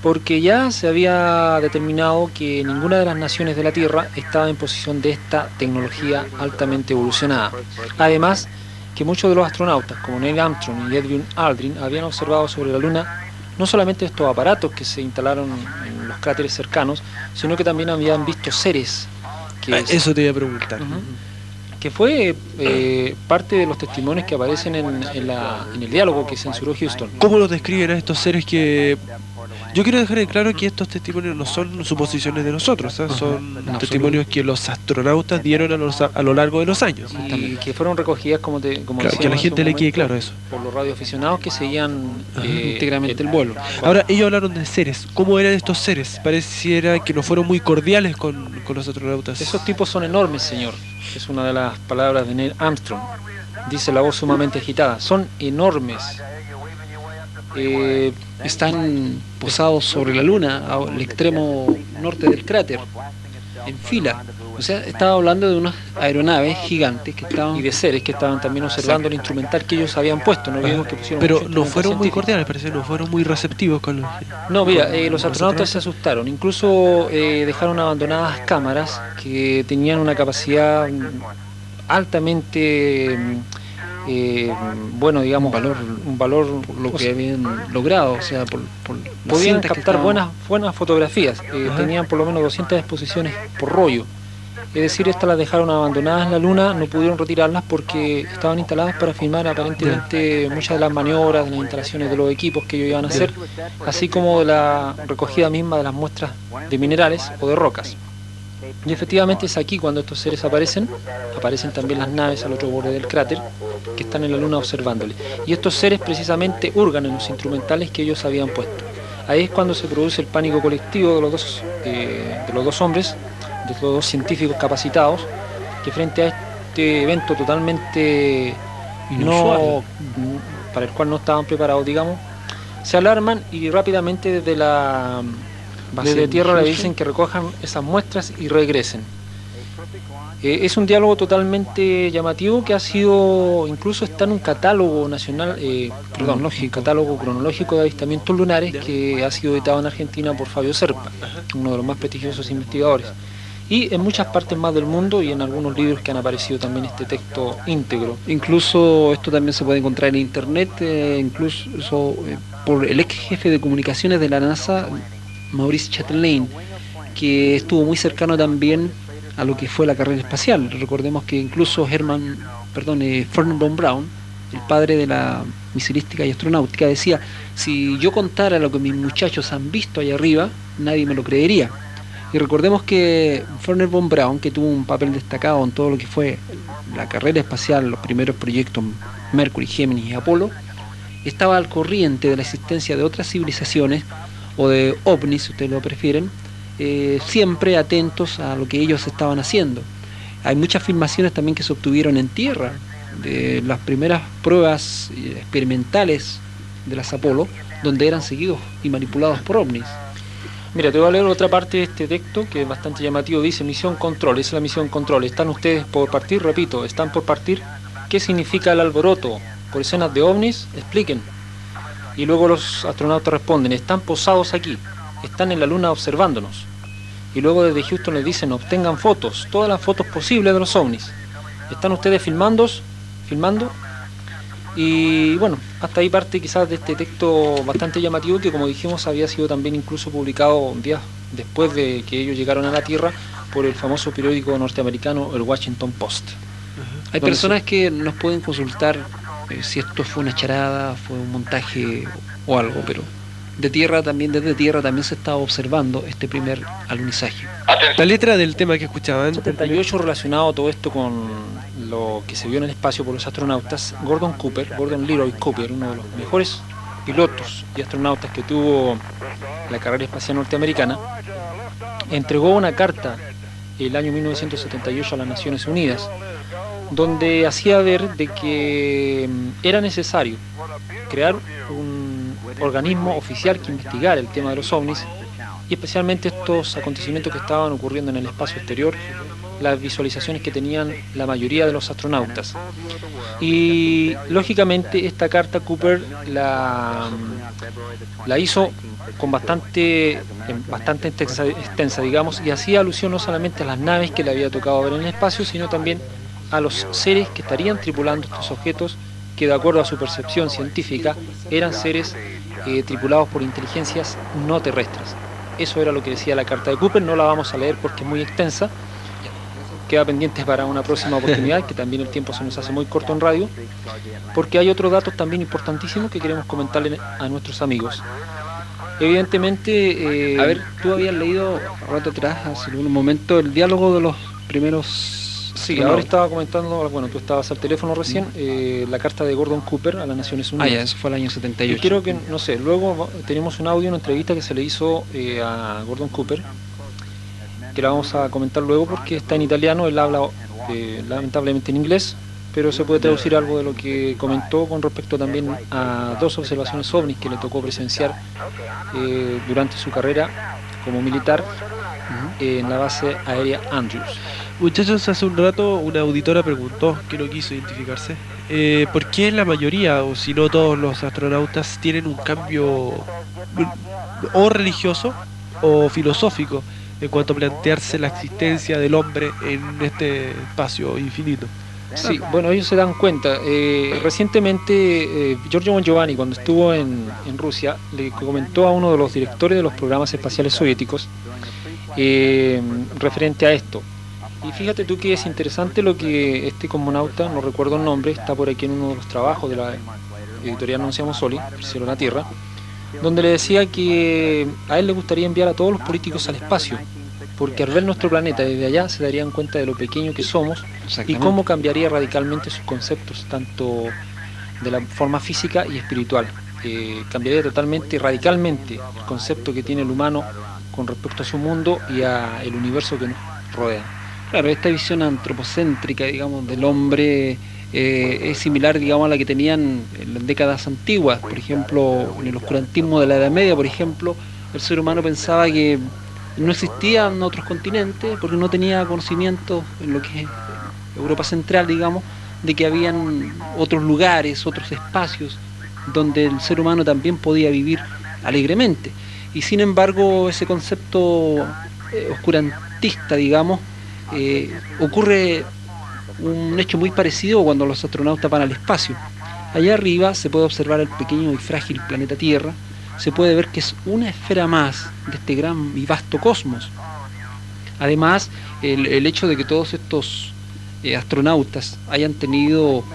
porque ya se había determinado que ninguna de las naciones de la Tierra estaba en posesión de esta tecnología altamente evolucionada. Además, que muchos de los astronautas, como Neil Armstrong y Edwin Aldrin, habían observado sobre la Luna no solamente estos aparatos que se instalaron en los cráteres cercanos, sino que también habían visto seres. Eso te iba a preguntar. que fue parte de los testimonios que aparecen en el diálogo que censuró Houston. ¿Cómo los describen a estos seres que... Yo quiero dejar en claro que estos testimonios no son suposiciones de nosotros, ¿eh? Son testimonios que los astronautas dieron a lo largo de los años. Y que fueron recogidas, como claro, que a la gente le quede claro eso. Por los radioaficionados que seguían íntegramente el vuelo. Ahora, ellos hablaron de seres. ¿Cómo eran estos seres? Pareciera que no fueron muy cordiales con los astronautas. Esos tipos son enormes, señor. Es una de las palabras de Neil Armstrong. Dice la voz sumamente agitada. Son enormes. Están posados sobre la Luna, al extremo norte del cráter, en fila. O sea, estaba hablando de unas aeronaves gigantes que estaban... Y de seres que estaban también observando el instrumental que ellos habían puesto. No olvidemos que pusieron pero no fueron muy cordiales, parece, no fueron muy receptivos con los... No, mira, los astronautas se asustaron. Incluso dejaron abandonadas cámaras que tenían una capacidad altamente... bueno, digamos, un valor por lo que habían logrado, o sea, podían captar buenas fotografías. Tenían por lo menos 200 exposiciones por rollo. Es decir, estas las dejaron abandonadas en la Luna, no pudieron retirarlas porque estaban instaladas para filmar aparentemente muchas de las maniobras, de las instalaciones de los equipos que ellos iban a hacer, así como de la recogida misma de las muestras de minerales o de rocas. Y efectivamente es aquí cuando estos seres aparecen también las naves al otro borde del cráter que están en la Luna observándole. Y estos seres precisamente hurgan en los instrumentales que ellos habían puesto. Ahí es cuando se produce el pánico colectivo de los dos hombres, de los dos científicos capacitados, que frente a este evento totalmente inusual, para el cual no estaban preparados, digamos, se alarman y rápidamente desde tierra le dicen que recojan esas muestras y regresen. Es un diálogo totalmente llamativo que ha sido, incluso está en un catálogo nacional, catálogo cronológico de avistamientos lunares que ha sido editado en Argentina por Fabio Serpa, uno de los más prestigiosos investigadores. Y en muchas partes más del mundo y en algunos libros que han aparecido también este texto íntegro. Incluso esto también se puede encontrar en internet, incluso por el ex jefe de comunicaciones de la NASA, Maurice Chatelain, que estuvo muy cercano también a lo que fue la carrera espacial. Recordemos que incluso Wernher von Braun, el padre de la misilística y astronáutica, decía: si yo contara lo que mis muchachos han visto allá arriba, nadie me lo creería. Y recordemos que Wernher von Braun, que tuvo un papel destacado en todo lo que fue la carrera espacial, los primeros proyectos Mercury, Géminis y Apolo, estaba al corriente de la existencia de otras civilizaciones o de ovnis, si ustedes lo prefieren, siempre atentos a lo que ellos estaban haciendo. Hay muchas filmaciones también que se obtuvieron en tierra de las primeras pruebas experimentales de las Apolo, donde eran seguidos y manipulados por ovnis. Mira, te voy a leer otra parte de este texto que es bastante llamativo. Dice: misión control, esa es la misión control. ¿Están ustedes por partir? Repito, ¿están por partir? ¿Qué significa el alboroto? ¿Por escenas de ovnis? Expliquen. Y luego los astronautas responden: están posados aquí, están en la Luna observándonos. Y luego desde Houston les dicen: obtengan fotos, todas las fotos posibles de los ovnis. ¿Están ustedes filmando? Y bueno, hasta ahí parte quizás de este texto bastante llamativo que, como dijimos, había sido también incluso publicado días después de que ellos llegaron a la Tierra por el famoso periódico norteamericano, el Washington Post. Hay personas que nos pueden consultar si esto fue una charada, fue un montaje o algo, pero desde tierra también se estaba observando este primer alunizaje. La letra del tema que escuchaban. 78, relacionado todo esto con lo que se vio en el espacio por los astronautas. Gordon Leroy Cooper, uno de los mejores pilotos y astronautas que tuvo la carrera espacial norteamericana, entregó una carta el año 1978 a las Naciones Unidas, donde hacía ver de que era necesario crear un organismo oficial que investigara el tema de los ovnis y especialmente estos acontecimientos que estaban ocurriendo en el espacio exterior, las visualizaciones que tenían la mayoría de los astronautas. Y lógicamente esta carta Cooper la hizo con bastante extensa, digamos, y hacía alusión no solamente a las naves que le había tocado ver en el espacio, sino también a los seres que estarían tripulando estos objetos, que de acuerdo a su percepción científica eran seres tripulados por inteligencias no terrestres. Eso era lo que decía la carta de Cooper. No la vamos a leer porque es muy extensa, queda pendiente para una próxima oportunidad, que también el tiempo se nos hace muy corto en radio, porque hay otros datos también importantísimos que queremos comentarle a nuestros amigos. Evidentemente, A ver, tú habías leído rato atrás, hace un momento, el diálogo de los primeros... sí, ahora estaba comentando, bueno, tú estabas al teléfono recién, la carta de Gordon Cooper a las Naciones Unidas. ya, eso fue el año 78. Y quiero que, no sé, luego tenemos un audio, una entrevista que se le hizo a Gordon Cooper, que la vamos a comentar luego porque está en italiano, él habla lamentablemente en inglés, pero se puede traducir algo de lo que comentó con respecto también a 2 observaciones ovnis que le tocó presenciar durante su carrera como militar en la base aérea Andrews. Muchachos, hace un rato una auditora preguntó, que no quiso identificarse, ¿por qué la mayoría, o si no todos los astronautas, tienen un cambio o religioso o filosófico en cuanto a plantearse la existencia del hombre en este espacio infinito? Sí, bueno, ellos se dan cuenta. Recientemente, Giorgio Mongiovanni, cuando estuvo en Rusia, le comentó a uno de los directores de los programas espaciales soviéticos referente a esto. Y fíjate tú que es interesante lo que este cosmonauta, no recuerdo el nombre, está por aquí en uno de los trabajos de la editorial Non Siamo Soli, El cielo en la tierra, donde le decía que a él le gustaría enviar a todos los políticos al espacio, porque al ver nuestro planeta desde allá se darían cuenta de lo pequeño que somos y cómo cambiaría radicalmente sus conceptos, tanto de la forma física y espiritual. Cambiaría totalmente, radicalmente, el concepto que tiene el humano con respecto a su mundo y a el universo que nos rodea. Claro, esta visión antropocéntrica, digamos, del hombre es similar, digamos, a la que tenían en las décadas antiguas. Por ejemplo, en el oscurantismo de la Edad Media, por ejemplo, el ser humano pensaba que no existían otros continentes porque no tenía conocimiento en lo que es Europa Central, digamos, de que habían otros lugares, otros espacios donde el ser humano también podía vivir alegremente. Y sin embargo, ese concepto oscurantista, digamos, ocurre un hecho muy parecido cuando los astronautas van al espacio. Allá arriba se puede observar el pequeño y frágil planeta Tierra, se puede ver que es una esfera más de este gran y vasto cosmos. Además, el hecho de que todos estos astronautas hayan tenido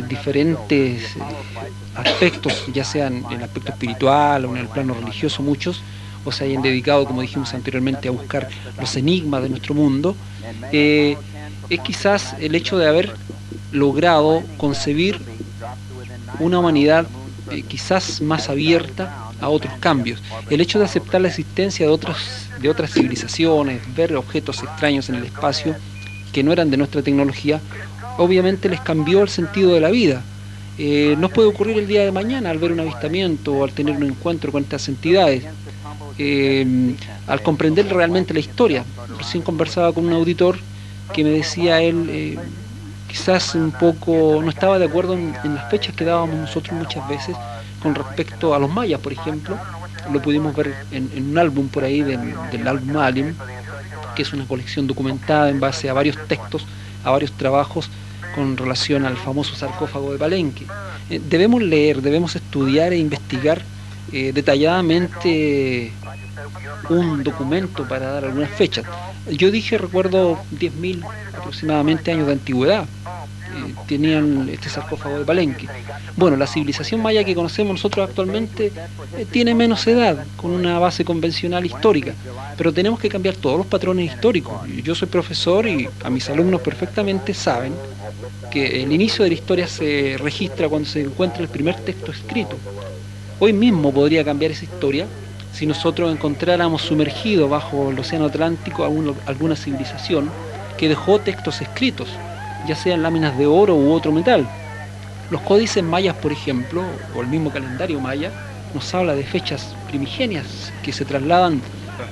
diferentes aspectos, ya sean en el aspecto espiritual o en el plano religioso, muchos, o se hayan dedicado, como dijimos anteriormente, a buscar los enigmas de nuestro mundo, es quizás el hecho de haber logrado concebir una humanidad quizás más abierta a otros cambios. El hecho de aceptar la existencia de otras civilizaciones, ver objetos extraños en el espacio que no eran de nuestra tecnología, obviamente les cambió el sentido de la vida. Nos puede ocurrir el día de mañana al ver un avistamiento o al tener un encuentro con estas entidades. Al comprender realmente la historia. Recién conversaba con un auditor que me decía él, quizás un poco no estaba de acuerdo en las fechas que dábamos nosotros muchas veces con respecto a los mayas, por ejemplo. Lo pudimos ver en un álbum por ahí del álbum Alien, que es una colección documentada en base a varios textos, a varios trabajos con relación al famoso sarcófago de Palenque. Debemos leer, debemos estudiar e investigar detalladamente un documento para dar algunas fechas. Yo dije, recuerdo 10.000 aproximadamente años de antigüedad tenían este sarcófago de Palenque. Bueno, la civilización maya que conocemos nosotros actualmente tiene menos edad, con una base convencional histórica, pero tenemos que cambiar todos los patrones históricos. Yo soy profesor y a mis alumnos perfectamente saben que el inicio de la historia se registra cuando se encuentra el primer texto escrito. Hoy mismo podría cambiar esa historia si nosotros encontráramos sumergido bajo el océano Atlántico alguna civilización que dejó textos escritos, ya sean láminas de oro u otro metal. Los códices mayas, por ejemplo, o el mismo calendario maya, nos habla de fechas primigenias que se trasladan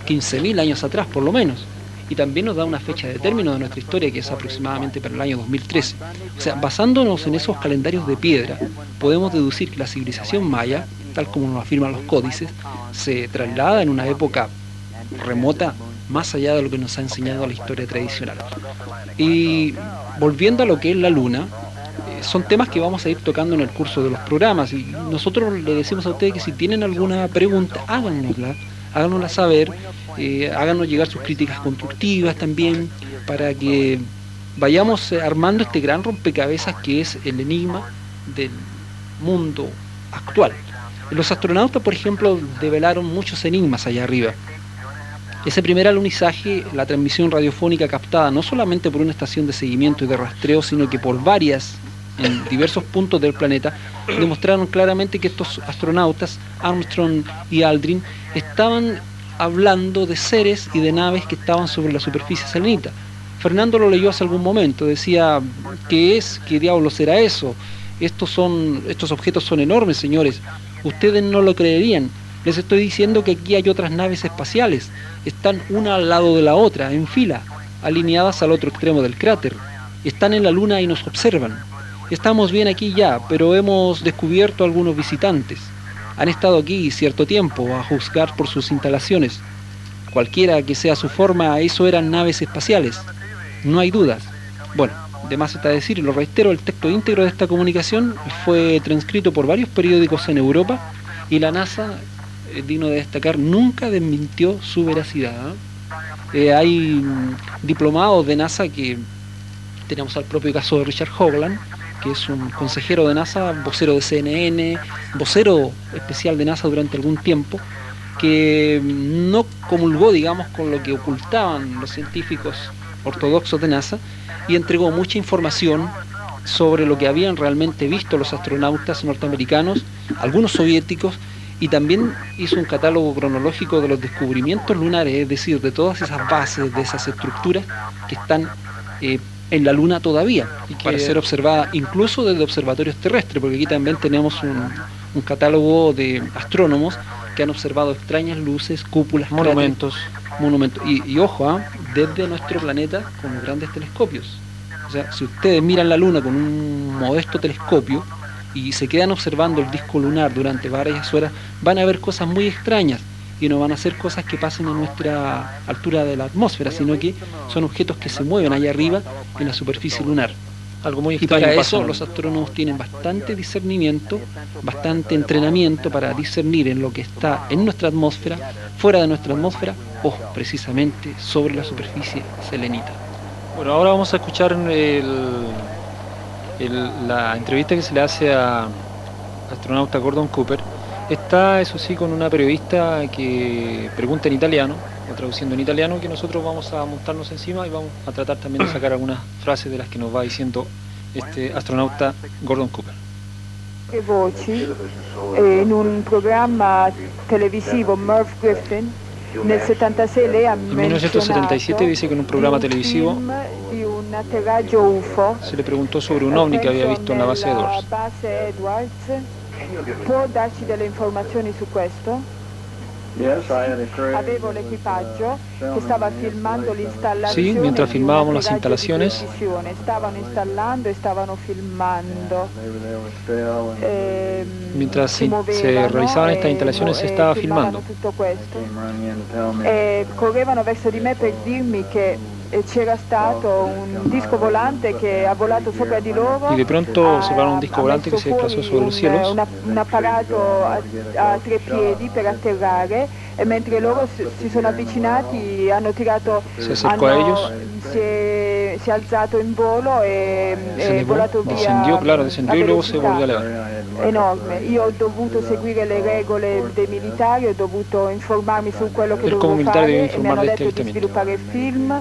15.000 años atrás por lo menos, y también nos da una fecha de término de nuestra historia que es aproximadamente para el año 2013. O sea, basándonos en esos calendarios de piedra, podemos deducir que la civilización maya, tal como nos afirman los códices, se traslada en una época remota más allá de lo que nos ha enseñado la historia tradicional. Y volviendo a lo que es la luna, son temas que vamos a ir tocando en el curso de los programas, y nosotros le decimos a ustedes que si tienen alguna pregunta, háganosla, háganoslas saber, háganos llegar sus críticas constructivas también, para que vayamos armando este gran rompecabezas que es el enigma del mundo actual. Los astronautas, por ejemplo, develaron muchos enigmas allá arriba. Ese primer alunizaje, la transmisión radiofónica captada no solamente por una estación de seguimiento y de rastreo, sino que por varias en diversos puntos del planeta, demostraron claramente que estos astronautas, Armstrong y Aldrin, estaban hablando de seres y de naves que estaban sobre la superficie selenita. Fernando lo leyó hace algún momento, decía, ¿qué es? ¿Qué diablos será eso? Estos objetos son enormes, señores. Ustedes no lo creerían. Les estoy diciendo que aquí hay otras naves espaciales. Están una al lado de la otra, en fila, alineadas al otro extremo del cráter. Están en la Luna y nos observan. Estamos bien aquí ya, pero hemos descubierto algunos visitantes. Han estado aquí cierto tiempo, a juzgar por sus instalaciones. Cualquiera que sea su forma, eso eran naves espaciales. No hay dudas. Bueno, de más está decir, y lo reitero, el texto íntegro de esta comunicación fue transcrito por varios periódicos en Europa y la NASA, digno de destacar, nunca desmintió su veracidad. Hay diplomados de NASA que tenemos al propio caso de Richard Hoagland, que es un consejero de NASA, vocero de CNN, vocero especial de NASA durante algún tiempo, que no comulgó, digamos, con lo que ocultaban los científicos ortodoxos de NASA y entregó mucha información sobre lo que habían realmente visto los astronautas norteamericanos, algunos soviéticos, y también hizo un catálogo cronológico de los descubrimientos lunares, es decir, de todas esas bases, de esas estructuras que están en la Luna todavía, y para ser observada incluso desde observatorios terrestres, porque aquí también tenemos un catálogo de astrónomos que han observado extrañas luces, cúpulas, monumentos. Y ojo, desde nuestro planeta con grandes telescopios. O sea, si ustedes miran la Luna con un modesto telescopio y se quedan observando el disco lunar durante varias horas, van a ver cosas muy extrañas y no van a ser cosas que pasen a nuestra altura de la atmósfera, sino que son objetos que se mueven allá arriba en la superficie lunar. Algo muy extraño. Y para eso los astrónomos tienen bastante discernimiento, bastante entrenamiento para discernir en lo que está en nuestra atmósfera, fuera de nuestra atmósfera o precisamente sobre la superficie selenita. Bueno, ahora vamos a escuchar la entrevista que se le hace al astronauta Gordon Cooper. Está, eso sí, con una periodista que pregunta en italiano, o traduciendo en italiano, que nosotros vamos a montarnos encima y vamos a tratar también de sacar algunas frases de las que nos va diciendo este astronauta Gordon Cooper. Voci in un programma televisivo Merv Griffin nel 76 lei ha en 1977 dice que en un programa televisivo se le preguntò sobre un ovni que había visto en la base Edwards. Può darci delle informazioni su questo? Avevo l'equipaggio che stava filmando l'installazione. Sí, mientras filmábamos las instalaciones. Stavano installando e stavano filmando. Mientras se realizaban estas instalaciones se estaba filmando. Tutto questo. Correvano verso di me per dirmi che c'era stato un disco volante che ha volato sopra di loro. Y de pronto observaron un disco volante que se desplazó sobre los cielos. Un apparato a 3 piedi per atterrare, e mentre loro si sono avvicinati hanno tirato, se acercó a ellos, si è alzato in volo e è volato via. Descendió y luego se volvió a elevar. Enorme. Io ho dovuto seguire le regole dei militari, ho dovuto informarmi su quello che dovevo fare e mi hanno detto di sviluppare il film.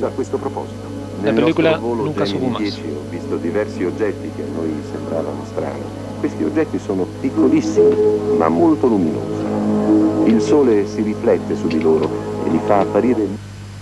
A questo proposito, la película nunca supo más. Ho visto diversi oggetti che a noi sembravano strani. Questi oggetti sono piccolissimi, ma molto luminosi. Il sole si riflette su di loro e li fa apparire